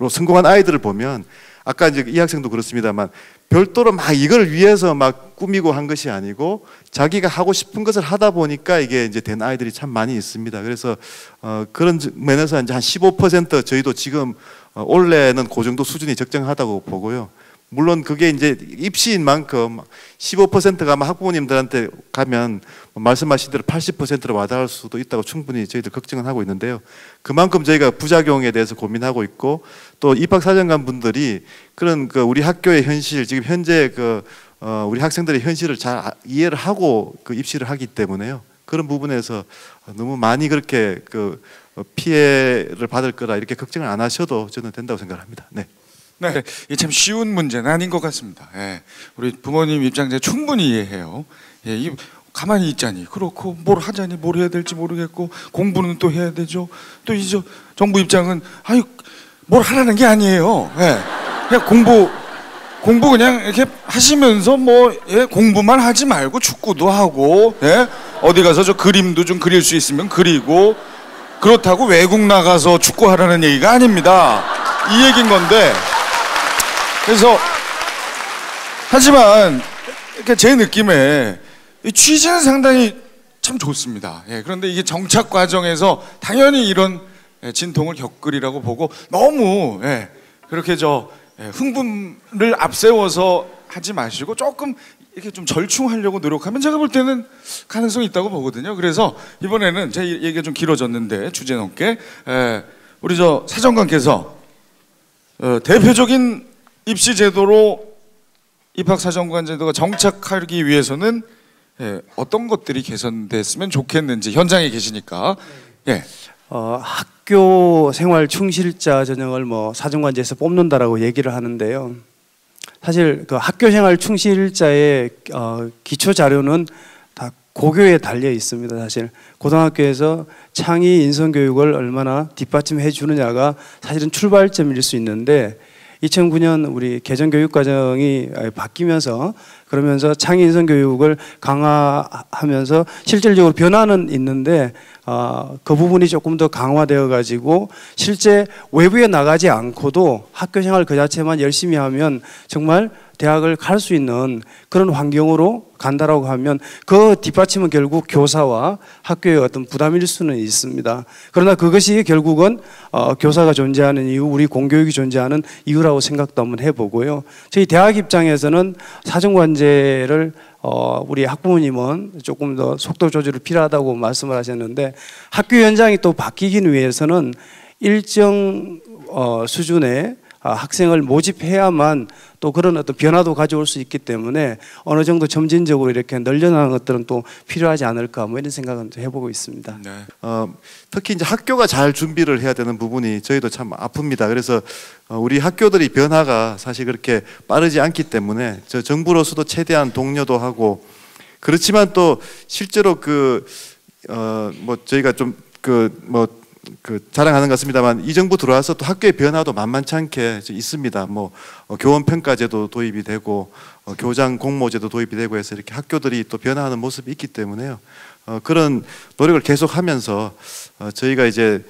성공한 아이들을 보면, 아까 이제 이 학생도 그렇습니다만 별도로 막 이걸 위해서 막 꾸미고 한 것이 아니고 자기가 하고 싶은 것을 하다 보니까 이게 이제 된 아이들이 참 많이 있습니다. 그래서 그런 면에서 이제 한 15% 저희도 지금 올해는 그 정도 수준이 적정하다고 보고요. 물론 그게 이제 입시인 만큼 15%가 아마 학부모님들한테 가면 말씀하신 대로 80%로 와닿을 수도 있다고 충분히 저희들 걱정은 하고 있는데요. 그만큼 저희가 부작용에 대해서 고민하고 있고, 또 입학사정관 분들이 그런 우리 학교의 현실, 지금 현재 우리 학생들의 현실을 잘 이해를 하고 입시를 하기 때문에요. 그런 부분에서 너무 많이 그렇게 피해를 받을 거라 이렇게 걱정을 안 하셔도 저는 된다고 생각합니다. 네. 네, 이게 참 쉬운 문제는 아닌 것 같습니다. 예, 우리 부모님 입장 제가 충분히 이해해요. 예, 가만히 있자니 그렇고 뭘 하자니 뭘 해야 될지 모르겠고 공부는 또 해야 되죠. 또 이제 정부 입장은 아유 뭘 하라는 게 아니에요. 예, 그냥 공부 그냥 이렇게 하시면서 공부만 하지 말고 축구도 하고, 예, 어디 가서 저 그림도 좀 그릴 수 있으면 그리고, 그렇다고 외국 나가서 축구하라는 얘기가 아닙니다. 이 얘기인 건데. 그래서 하지만 제 느낌에 이 취지는 상당히 참 좋습니다. 예, 그런데 이게 정착 과정에서 당연히 이런 진통을 겪으리라고 보고, 너무 그렇게 흥분을 앞세워서 하지 마시고 조금 이렇게 좀 절충하려고 노력하면 제가 볼 때는 가능성이 있다고 보거든요. 그래서 이번에는 제 얘기가 좀 길어졌는데 주제 넘게 우리 사정관께서 대표적인 입시 제도로 입학사정관 제도가 정착하기 위해서는 어떤 것들이 개선됐으면 좋겠는지, 현장에 계시니까. 예. 학교 생활 충실자 전형을 사정관제에서 뽑는다라고 얘기를 하는데요. 사실 학교 생활 충실자의 기초 자료는 다 고교에 달려 있습니다. 사실 고등학교에서 창의 인성 교육을 얼마나 뒷받침해 주느냐가 사실은 출발점일 수 있는데, 2009년 우리 개정교육과정이 바뀌면서, 그러면서 창의 인성 교육을 강화하면서 실질적으로 변화는 있는데 그 부분이 조금 더 강화되어 가지고 실제 외부에 나가지 않고도 학교 생활 그 자체만 열심히 하면 정말 대학을 갈 수 있는 그런 환경으로 간다라고 하면 그 뒷받침은 결국 교사와 학교의 어떤 부담일 수는 있습니다. 그러나 그것이 결국은 교사가 존재하는 이유, 우리 공교육이 존재하는 이유라고 생각도 한번 해보고요. 저희 대학 입장에서는 사정관제를 우리 학부모님은 조금 더 속도 조절이 필요하다고 말씀을 하셨는데, 학교 현장이 또 바뀌기 위해서는 일정 수준의 학생을 모집해야만 또 그런 어떤 변화도 가져올 수 있기 때문에 어느 정도 점진적으로 이렇게 늘려나가는 것들은 또 필요하지 않을까, 이런 생각은 해보고 있습니다. 네. 특히 이제 학교가 잘 준비를 해야 되는 부분이 저희도 참 아픕니다. 그래서 우리 학교들이 변화가 사실 그렇게 빠르지 않기 때문에 정부로서도 최대한 독려도 하고, 그렇지만 또 실제로 저희가 좀 자랑하는 것 같습니다만, 이 정부 들어와서 또 학교의 변화도 만만치 않게 있습니다. 교원 평가제도 도입이 되고 교장 공모제도 도입이 되고 해서 이렇게 학교들이 또 변화하는 모습이 있기 때문에요. 그런 노력을 계속하면서 저희가 이제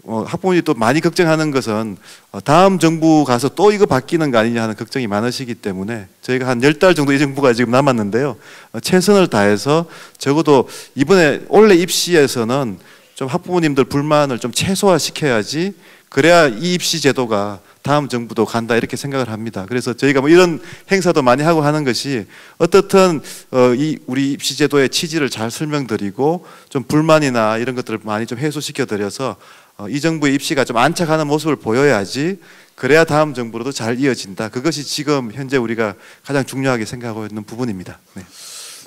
학부모님이 또 많이 걱정하는 것은 다음 정부 가서 또 이거 바뀌는 거 아니냐 하는 걱정이 많으시기 때문에 저희가 한 10달 정도 이 정부가 지금 남았는데요, 최선을 다해서 적어도 이번에 올해 입시에서는 좀 학부모님들 불만을 좀 최소화시켜야지 그래야 이 입시 제도가 다음 정부도 간다 이렇게 생각을 합니다. 그래서 저희가 뭐 이런 행사도 많이 하고 하는 것이 어떻든 이 우리 입시 제도의 취지를 잘 설명드리고 좀 불만이나 이런 것들을 많이 좀 해소시켜 드려서 이 정부의 입시가 좀 안착하는 모습을 보여야지 그래야 다음 정부로도 잘 이어진다. 그것이 지금 현재 우리가 가장 중요하게 생각하고 있는 부분입니다. 네.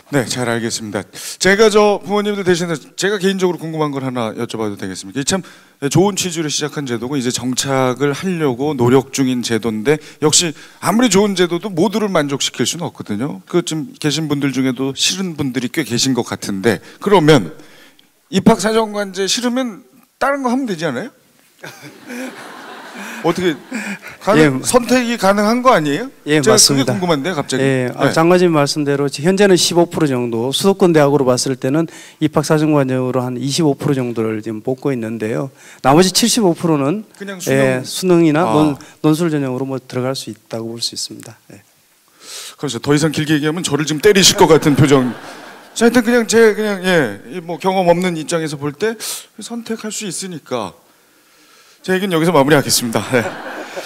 네, 잘 알겠습니다. 제가 저 부모님들 대신에 제가 개인적으로 궁금한 걸 하나 여쭤봐도 되겠습니까? 참 좋은 취지로 시작한 제도고 이제 정착을 하려고 노력 중인 제도인데 역시 아무리 좋은 제도도 모두를 만족시킬 수는 없거든요. 그 좀 계신 분들 중에도 싫은 분들이 꽤 계신 것 같은데 그러면 입학사정관제 싫으면 다른 거 하면 되지 않아요? 어떻게 선택이 가능한 거 아니에요? 예, 제가 맞습니다. 그게 궁금한데 갑자기. 예, 장관님 말씀대로 현재는 15% 정도, 수도권 대학으로 봤을 때는 입학사정관으로 한 25% 정도를 지금 뽑고 있는데요. 나머지 75%는 그냥 수능이나 논술 전형으로 뭐 들어갈 수 있다고 볼 수 있습니다. 예. 그래서 더 이상 길게 얘기하면 저를 지금 때리실 것 같은 표정. 자, 하여튼 그냥 제 뭐 경험 없는 입장에서 볼 때 선택할 수 있으니까. 제 얘기는 여기서 마무리하겠습니다. 네.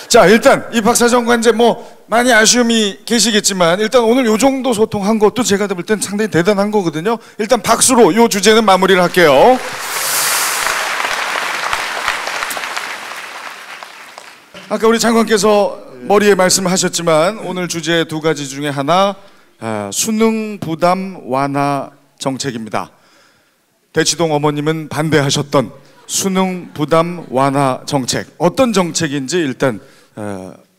자, 일단 입학사정관제 뭐 많이 아쉬움이 계시겠지만 일단 오늘 요 정도 소통한 것도 제가 볼 땐 상당히 대단한 거거든요. 일단 박수로 요 주제는 마무리를 할게요. 아까 우리 장관께서 머리에 말씀하셨지만 오늘 주제 두 가지 중에 하나 수능 부담 완화 정책입니다. 대치동 어머님은 반대하셨던 수능 부담 완화 정책 어떤 정책인지 일단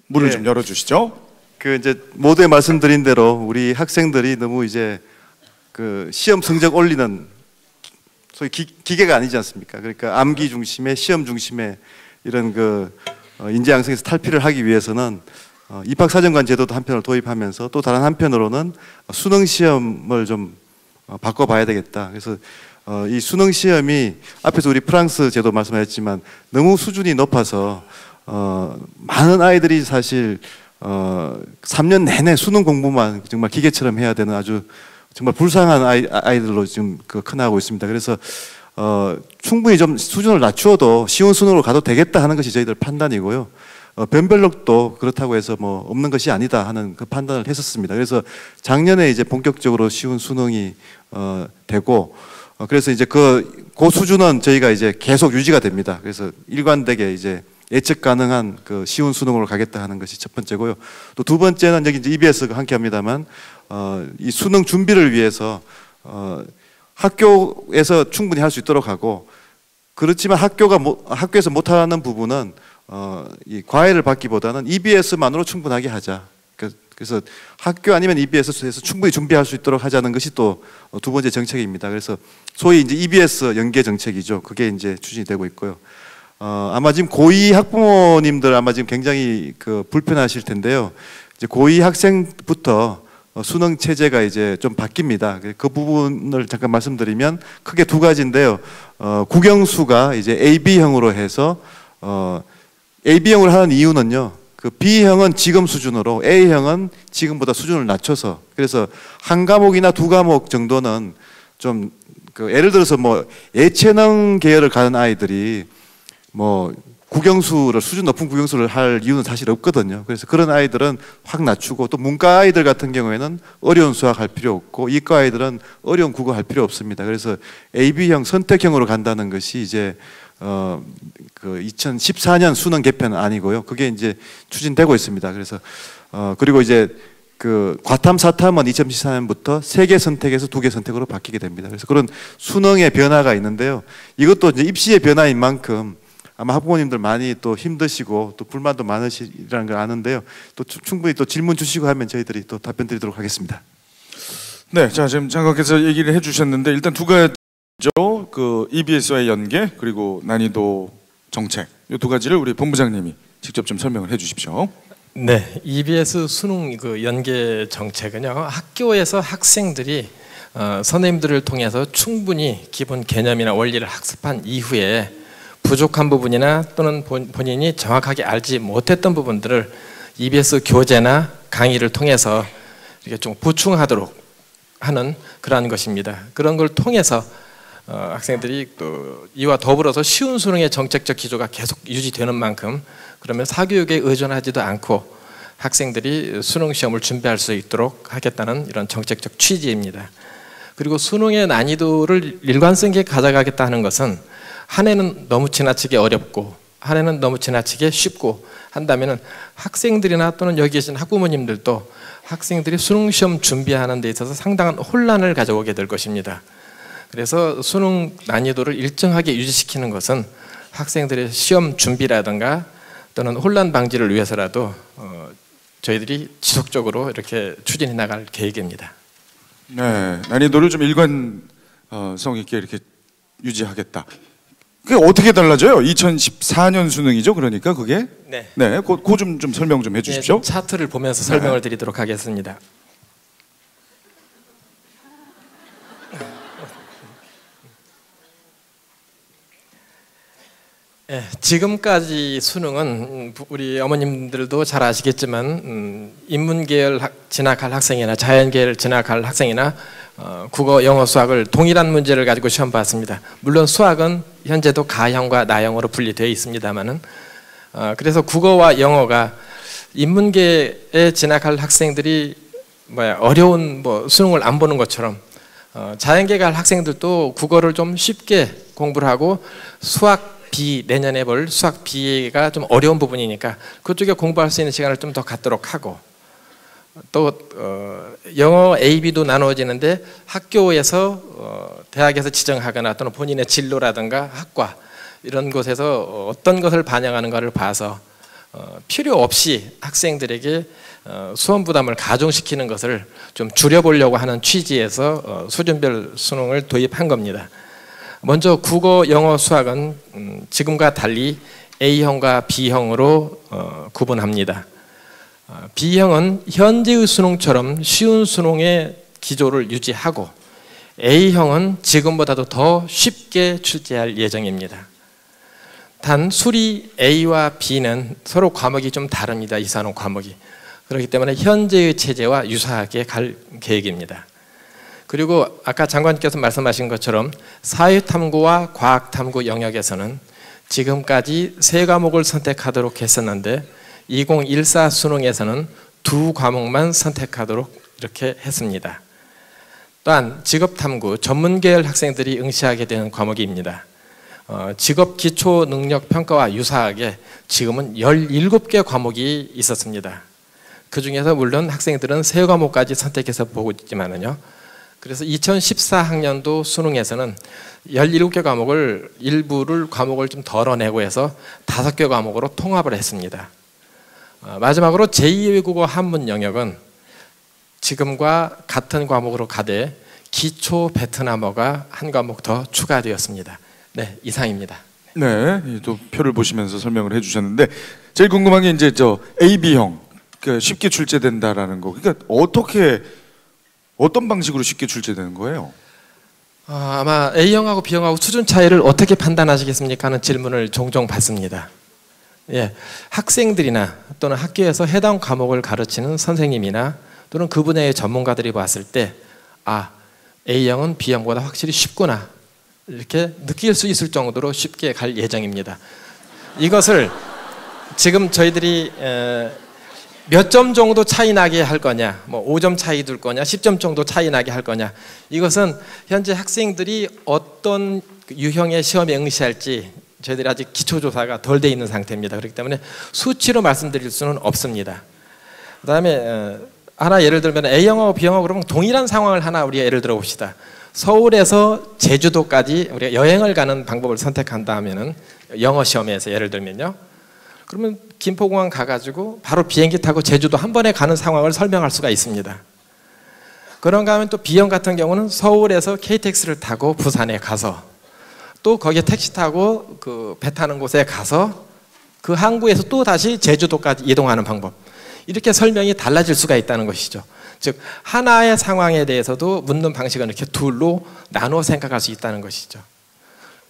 문을 좀 열어주시죠. 그 이제 모두에 말씀드린 대로 우리 학생들이 너무 이제 그 시험 성적 올리는 소위 기계가 아니지 않습니까? 그러니까 암기 중심의 시험 중심의 이런 그 인재 양성에서 탈피를 하기 위해서는 입학사정관 제도도 한편으로 도입하면서 또 다른 한편으로는 수능 시험을 좀 바꿔봐야 되겠다. 그래서 이 수능 시험이 앞에서 우리 프랑스 제도 말씀하셨지만 너무 수준이 높아서 많은 아이들이 사실 3년 내내 수능 공부만 정말 기계처럼 해야 되는 아주 정말 불쌍한 아이들로 지금 커나가고 있습니다. 그래서 충분히 좀 수준을 낮추어도 쉬운 수능으로 가도 되겠다 하는 것이 저희들 판단이고요. 변별력도 그렇다고 해서 뭐 없는 것이 아니다 하는 그 판단을 했었습니다. 그래서 작년에 이제 본격적으로 쉬운 수능이 되고 그래서 이제 그 수준은 저희가 이제 계속 유지가 됩니다. 그래서 일관되게 이제 예측 가능한 그 쉬운 수능으로 가겠다 하는 것이 첫 번째고요. 또 두 번째는 여기 이제 EBS가 함께 합니다만 이 수능 준비를 위해서 학교에서 충분히 할 수 있도록 하고 그렇지만 학교에서 못하는 부분은 이 과외를 받기보다는 EBS만으로 충분하게 하자. 그래서 학교 아니면 EBS에서 충분히 준비할 수 있도록 하자는 것이 또 두 번째 정책입니다. 그래서 소위 이제 EBS 연계 정책이죠. 그게 이제 추진이 되고 있고요. 아마 지금 고2 학부모님들 아마 지금 굉장히 그 불편하실 텐데요. 이제 고2 학생부터 수능 체제가 이제 좀 바뀝니다. 그 부분을 잠깐 말씀드리면 크게 두 가지인데요. 국영수가 이제 AB형으로 해서 AB형으로 하는 이유는요. 그 B형은 지금 수준으로 A형은 지금보다 수준을 낮춰서 그래서 한 과목이나 두 과목 정도는 좀 그 예를 들어서 뭐 예체능 계열을 가는 아이들이 뭐 수준 높은 국영수를 할 이유는 사실 없거든요. 그래서 그런 아이들은 확 낮추고 또 문과 아이들 같은 경우에는 어려운 수학 할 필요 없고 이과 아이들은 어려운 국어 할 필요 없습니다. 그래서 AB형 선택형으로 간다는 것이 이제 그 2014년 수능 개편은 아니고요. 그게 이제 추진되고 있습니다. 그래서 그리고 이제 그 과탐, 사탐은 2014년부터 3개 선택에서 2개 선택으로 바뀌게 됩니다. 그래서 그런 수능의 변화가 있는데요. 이것도 이제 입시의 변화인 만큼 아마 학부모님들 많이 또 힘드시고 또 불만도 많으시라는 걸 아는데요. 또 충분히 또 질문 주시고 하면 저희들이 또 답변 드리도록 하겠습니다. 네, 자 지금 장관께서 얘기를 해주셨는데 일단 두 가지죠. 그 EBS와의 연계 그리고 난이도 정책 이 두 가지를 우리 본부장님이 직접 좀 설명을 해주십시오. 네, EBS 수능 그 연계 정책은요. 학교에서 학생들이 선생님들을 통해서 충분히 기본 개념이나 원리를 학습한 이후에 부족한 부분이나 또는 본인이 정확하게 알지 못했던 부분들을 EBS 교재나 강의를 통해서 이렇게 좀 보충하도록 하는 그러한 것입니다. 그런 걸 통해서 학생들이 또 이와 더불어서 쉬운 수능의 정책적 기조가 계속 유지되는 만큼 그러면 사교육에 의존하지도 않고 학생들이 수능 시험을 준비할 수 있도록 하겠다는 이런 정책적 취지입니다. 그리고 수능의 난이도를 일관성 있게 가져가겠다 하는 것은 한 해는 너무 지나치게 어렵고 한 해는 너무 지나치게 쉽고 한다면은 학생들이나 또는 여기 계신 학부모님들도 학생들이 수능 시험 준비하는 데 있어서 상당한 혼란을 가져오게 될 것입니다. 그래서 수능 난이도를 일정하게 유지시키는 것은 학생들의 시험 준비라든가 또는 혼란 방지를 위해서라도 저희들이 지속적으로 이렇게 추진해 나갈 계획입니다. 네, 난이도를 좀 일관성 있게 이렇게 유지하겠다. 그게 어떻게 달라져요? 2014년 수능이죠, 그러니까 그게? 네. 네, 그 좀 설명 좀 해주십시오. 네, 차트를 보면서 설명을 드리도록 하겠습니다. 네, 지금까지 수능은 우리 어머님들도 잘 아시겠지만 인문계열 진학할 학생이나 자연계열 진학할 학생이나 국어, 영어, 수학을 동일한 문제를 가지고 시험 봤습니다. 물론 수학은 현재도 가형과 나형으로 분리되어 있습니다만은 그래서 국어와 영어가 인문계에 진학할 학생들이 어려운 수능을 안 보는 것처럼 자연계 갈 학생들도 국어를 좀 쉽게 공부를 하고 수학 B 내년에 볼 수학 B가 좀 어려운 부분이니까 그쪽에 공부할 수 있는 시간을 좀 더 갖도록 하고 또 영어 A, B도 나누어지는데 학교에서 대학에서 지정하거나 또는 본인의 진로라든가 학과 이런 곳에서 어떤 것을 반영하는가를 봐서 필요 없이 학생들에게 수험 부담을 가중시키는 것을 좀 줄여보려고 하는 취지에서 수준별 수능을 도입한 겁니다. 먼저 국어, 영어, 수학은 지금과 달리 A형과 B형으로 구분합니다. B형은 현재의 수능처럼 쉬운 수능의 기조를 유지하고 A형은 지금보다도 더 쉽게 출제할 예정입니다. 단 수리 A와 B는 서로 과목이 좀 다릅니다. 이사는 과목이. 그렇기 때문에 현재의 체제와 유사하게 갈 계획입니다. 그리고 아까 장관님께서 말씀하신 것처럼 사회탐구와 과학탐구 영역에서는 지금까지 3과목을 선택하도록 했었는데 2014 수능에서는 2과목만 선택하도록 이렇게 했습니다. 또한 직업탐구 전문계열 학생들이 응시하게 되는 과목입니다. 직업기초능력평가와 유사하게 지금은 17개 과목이 있었습니다. 그 중에서 물론 학생들은 3과목까지 선택해서 보고 있지만은요. 그래서 2014학년도 수능에서는 17개 과목을 일부를 과목을 좀 덜어내고 해서 5개 과목으로 통합을 했습니다. 마지막으로 제2외국어 한문 영역은 지금과 같은 과목으로 가되 기초 베트남어가 한 과목 더 추가되었습니다. 네, 이상입니다. 네, 또 표를 보시면서 설명을 해주셨는데 제일 궁금한 게 이제 A, B형 쉽게 출제된다라는 거. 그러니까 어떤 방식으로 쉽게 출제되는 거예요? 아마 A형하고 B형하고 수준 차이를 어떻게 판단하시겠습니까? 하는 질문을 종종 받습니다. 예, 학생들이나 또는 학교에서 해당 과목을 가르치는 선생님이나 또는 그 분야의 전문가들이 봤을 때 A형은 B형보다 확실히 쉽구나 이렇게 느낄 수 있을 정도로 쉽게 갈 예정입니다. 이것을 지금 저희들이 몇 점 정도 차이 나게 할 거냐, 5점 차이 둘 거냐, 10점 정도 차이 나게 할 거냐, 이것은 현재 학생들이 어떤 유형의 시험에 응시할지 저희들이 아직 기초조사가 덜 돼 있는 상태입니다. 그렇기 때문에 수치로 말씀드릴 수는 없습니다. 그 다음에 하나 예를 들면 A형하고 B형하고 그러면 동일한 상황을 하나 우리가 예를 들어 봅시다. 서울에서 제주도까지 우리가 여행을 가는 방법을 선택한다 하면은 영어 시험에서 예를 들면요. 그러면 김포공항 가가지고 바로 비행기 타고 제주도 한 번에 가는 상황을 설명할 수가 있습니다. 그런가 하면 또 B형 같은 경우는 서울에서 KTX를 타고 부산에 가서 또 거기에 택시 타고 그 배 타는 곳에 가서 그 항구에서 또 다시 제주도까지 이동하는 방법. 이렇게 설명이 달라질 수가 있다는 것이죠. 즉 하나의 상황에 대해서도 묻는 방식은 이렇게 둘로 나누어 생각할 수 있다는 것이죠.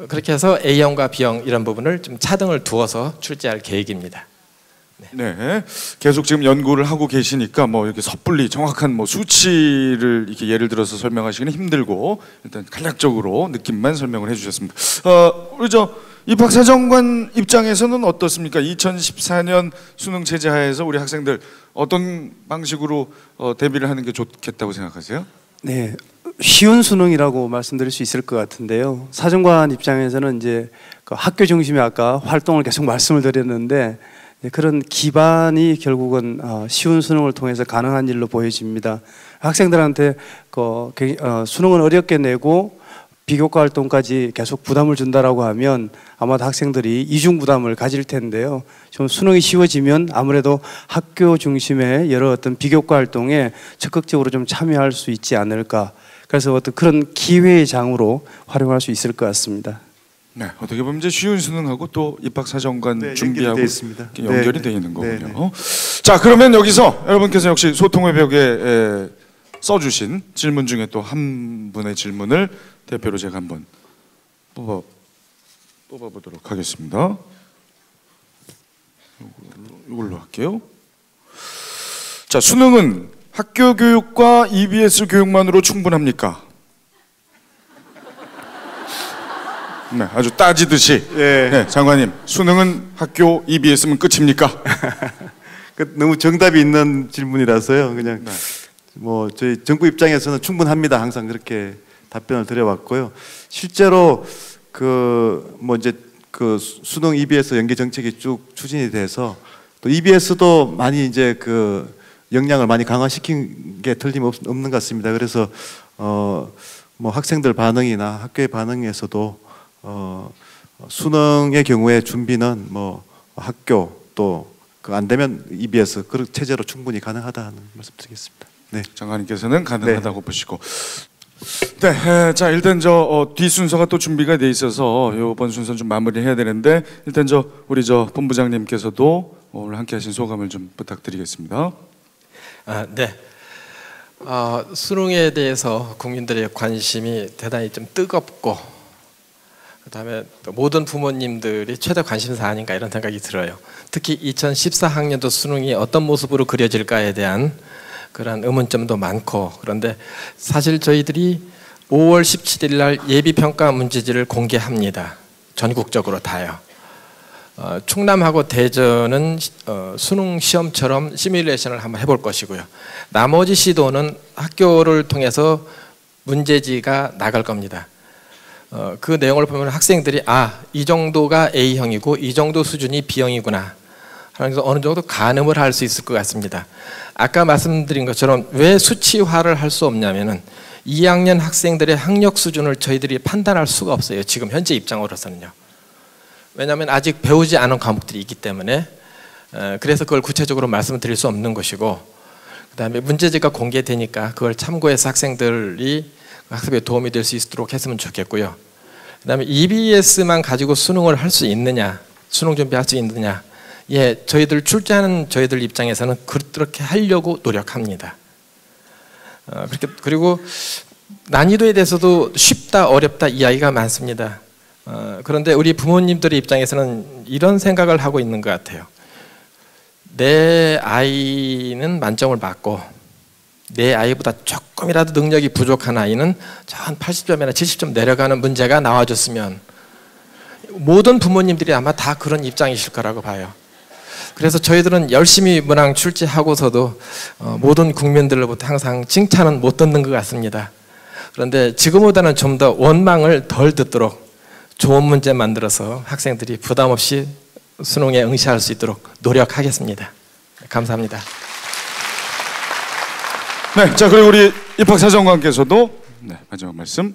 그렇게 해서 A형과 B형 이런 부분을 좀 차등을 두어서 출제할 계획입니다. 네, 계속 지금 연구를 하고 계시니까 뭐 이렇게 섣불리 정확한 뭐 수치를 이렇게 예를 들어서 설명하시기는 힘들고 일단 간략적으로 느낌만 설명을 해주셨습니다. 우리 저 입학사정관 입장에서는 어떻습니까? 2014년 수능 체제 하에서 우리 학생들 어떤 방식으로 대비를 하는 게 좋겠다고 생각하세요? 네, 쉬운 수능이라고 말씀드릴 수 있을 것 같은데요. 사정관 입장에서는 이제 그 학교 중심의 아까 활동을 계속 말씀을 드렸는데 그런 기반이 결국은 쉬운 수능을 통해서 가능한 일로 보여집니다. 학생들한테 수능은 어렵게 내고 비교과 활동까지 계속 부담을 준다라고 하면 아마도 학생들이 이중 부담을 가질 텐데요. 좀 수능이 쉬워지면 아무래도 학교 중심의 여러 어떤 비교과 활동에 적극적으로 좀 참여할 수 있지 않을까. 그래서 어떤 그런 기회의 장으로 활용할 수 있을 것 같습니다. 네, 어떻게 보면 이제 쉬운 수능하고 또 입학사정관 네, 준비하고 연결이 되어 있는 거군요. 네. 자, 그러면 여기서 여러분께서 역시 소통의 벽에 써주신 질문 중에 또 한 분의 질문을 대표로 제가 한번 뽑아보도록 하겠습니다. 이걸로 할게요. 자, 수능은 학교 교육과 EBS 교육만으로 충분합니까? 네, 아주 따지듯이. 네, 장관님, 수능은 학교 EBS면 끝입니까? 너무 정답이 있는 질문이라서요. 그냥 뭐 저희 정부 입장에서는 충분합니다. 항상 그렇게 답변을 드려왔고요. 실제로 뭐 이제 수능 EBS 연계 정책이 쭉 추진이 돼서 또 EBS도 많이 이제 역량을 많이 강화시킨 게 틀림없는 것 같습니다. 그래서 뭐 학생들 반응이나 학교의 반응에서도 수능의 경우에 준비는 뭐 학교 또 안 되면 EBS 그런 체제로 충분히 가능하다는 말씀드리겠습니다. 네, 장관님께서는 가능하다고 보시고. 네, 자 일단 뒤 순서가 또 준비가 돼 있어서 이번 순서 좀 마무리해야 되는데 일단 우리 본부장님께서도 오늘 함께하신 소감을 좀 부탁드리겠습니다. 네. 수능에 대해서 국민들의 관심이 대단히 좀 뜨겁고 그다음에 또 모든 부모님들이 최대 관심사 아닌가 이런 생각이 들어요. 특히 2014학년도 수능이 어떤 모습으로 그려질까에 대한 그런 의문점도 많고 그런데 사실 저희들이 5월 17일 날 예비평가 문제지를 공개합니다. 전국적으로 다요. 충남하고 대전은 수능 시험처럼 시뮬레이션을 한번 해볼 것이고요. 나머지 시도는 학교를 통해서 문제지가 나갈 겁니다. 그 내용을 보면 학생들이 이 정도가 A형이고 이 정도 수준이 B형이구나 하면서 어느 정도 가늠을 할 수 있을 것 같습니다. 아까 말씀드린 것처럼 왜 수치화를 할 수 없냐면은 2학년 학생들의 학력 수준을 저희들이 판단할 수가 없어요. 지금 현재 입장으로서는요. 왜냐하면 아직 배우지 않은 과목들이 있기 때문에 그래서 그걸 구체적으로 말씀드릴 수 없는 것이고 그 다음에 문제지가 공개되니까 그걸 참고해서 학생들이 학습에 도움이 될 수 있도록 했으면 좋겠고요. 그 다음에 EBS만 가지고 수능을 할 수 있느냐 수능 준비할 수 있느냐 저희들 출제하는 저희들 입장에서는 그렇게 하려고 노력합니다. 그리고 난이도에 대해서도 쉽다 어렵다 이야기가 많습니다. 그런데 우리 부모님들의 입장에서는 이런 생각을 하고 있는 것 같아요. 내 아이는 만점을 받고 내 아이보다 조금이라도 능력이 부족한 아이는 저 한 80점이나 70점 내려가는 문제가 나와줬으면 모든 부모님들이 아마 다 그런 입장이실 거라고 봐요. 그래서 저희들은 열심히 문항 출제하고서도 모든 국민들로부터 항상 칭찬은 못 듣는 것 같습니다. 그런데 지금보다는 좀 더 원망을 덜 듣도록 좋은 문제 만들어서 학생들이 부담 없이 수능에 응시할 수 있도록 노력하겠습니다. 감사합니다. 네, 자 그리고 우리 입학사정관께서도 마지막 말씀.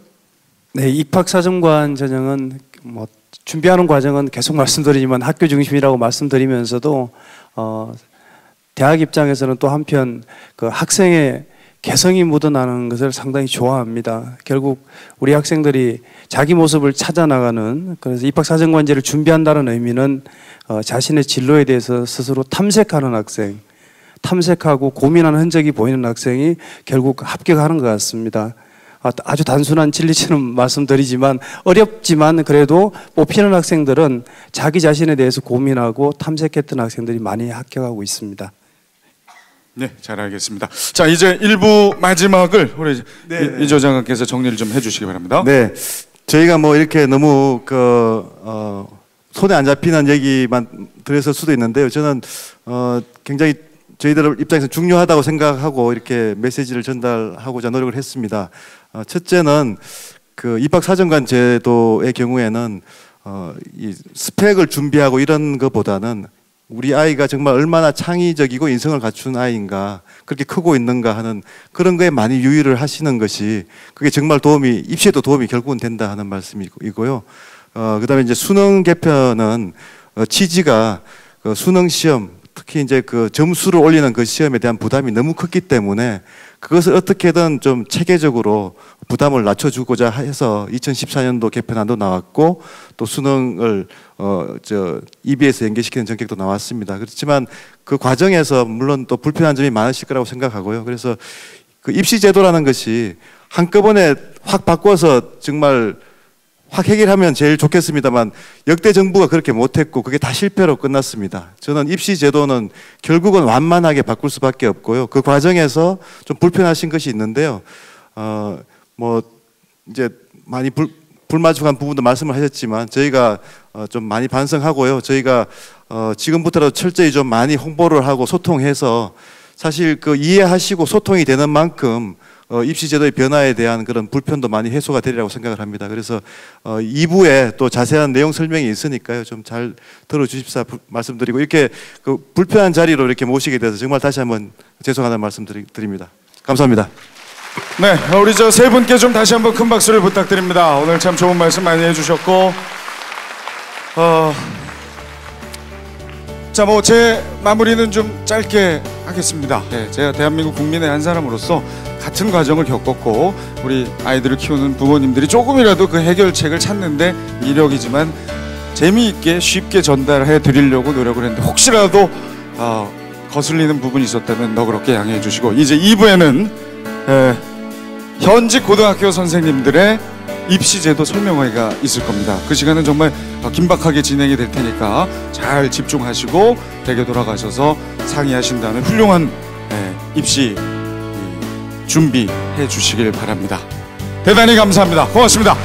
네, 입학사정관 전형은 뭐 준비하는 과정은 계속 말씀드리지만 학교 중심이라고 말씀드리면서도 대학 입장에서는 또 한편 그 학생의 개성이 묻어나는 것을 상당히 좋아합니다. 결국 우리 학생들이 자기 모습을 찾아나가는 그래서 입학사정관제를 준비한다는 의미는 자신의 진로에 대해서 스스로 탐색하는 학생, 탐색하고 고민하는 흔적이 보이는 학생이 결국 합격하는 것 같습니다. 아주 단순한 진리처럼 말씀드리지만 어렵지만 그래도 뽑히는 학생들은 자기 자신에 대해서 고민하고 탐색했던 학생들이 많이 합격하고 있습니다. 네, 잘 알겠습니다. 자, 이제 1부 마지막을 우리 이조 장관께서 정리를 좀 해주시기 바랍니다. 네, 저희가 뭐 이렇게 너무 손에 안 잡히는 얘기만 드렸을 수도 있는데요. 저는 굉장히 저희들 입장에서 중요하다고 생각하고 이렇게 메시지를 전달하고자 노력을 했습니다. 첫째는 그 입학사정관 제도의 경우에는 이 스펙을 준비하고 이런 것보다는 우리 아이가 정말 얼마나 창의적이고 인성을 갖춘 아이인가, 그렇게 크고 있는가 하는 그런 거에 많이 유의를 하시는 것이 그게 정말 입시에도 도움이 결국은 된다 하는 말씀이고요. 그다음에 이제 수능 개편은 취지가 수능 시험, 특히 이제 그 점수를 올리는 그 시험에 대한 부담이 너무 컸기 때문에 그것을 어떻게든 좀 체계적으로 부담을 낮춰주고자 해서 2014년도 개편안도 나왔고 또 수능을 EBS 연계시키는 전격도 나왔습니다. 그렇지만 그 과정에서 물론 또 불편한 점이 많으실 거라고 생각하고요. 그래서 그 입시 제도라는 것이 한꺼번에 확 바꿔서 정말 확 해결하면 제일 좋겠습니다만 역대 정부가 그렇게 못했고 그게 다 실패로 끝났습니다. 저는 입시 제도는 결국은 완만하게 바꿀 수밖에 없고요. 그 과정에서 좀 불편하신 것이 있는데요. 뭐 이제 많이 불만족한 부분도 말씀을 하셨지만 저희가 좀 많이 반성하고요. 저희가 지금부터라도 철저히 좀 많이 홍보를 하고 소통해서 사실 그 이해하시고 소통이 되는 만큼 입시 제도의 변화에 대한 그런 불편도 많이 해소가 되리라고 생각을 합니다. 그래서 2부에 또 자세한 내용 설명이 있으니까요. 좀 잘 들어주십사 말씀드리고 이렇게 그 불편한 자리로 이렇게 모시게 돼서 정말 다시 한번 죄송하다는 말씀 드립니다. 감사합니다. 네, 우리 저 세 분께 좀 다시 한번 큰 박수를 부탁드립니다. 오늘 참 좋은 말씀 많이 해주셨고, 자, 뭐 제 마무리는 좀 짧게 하겠습니다. 네, 제가 대한민국 국민의 한 사람으로서 같은 과정을 겪었고 우리 아이들을 키우는 부모님들이 조금이라도 그 해결책을 찾는데 이력이지만 재미있게 쉽게 전달해 드리려고 노력을 했는데 혹시라도 거슬리는 부분이 있었다면 너그럽게 양해해 주시고, 이제 2부에는 현직 고등학교 선생님들의 입시제도 설명회가 있을 겁니다. 그 시간은 정말 긴박하게 진행이 될 테니까 잘 집중하시고 댁에 돌아가셔서 상의하신 다음에 훌륭한 입시 준비해 주시길 바랍니다. 대단히 감사합니다. 고맙습니다.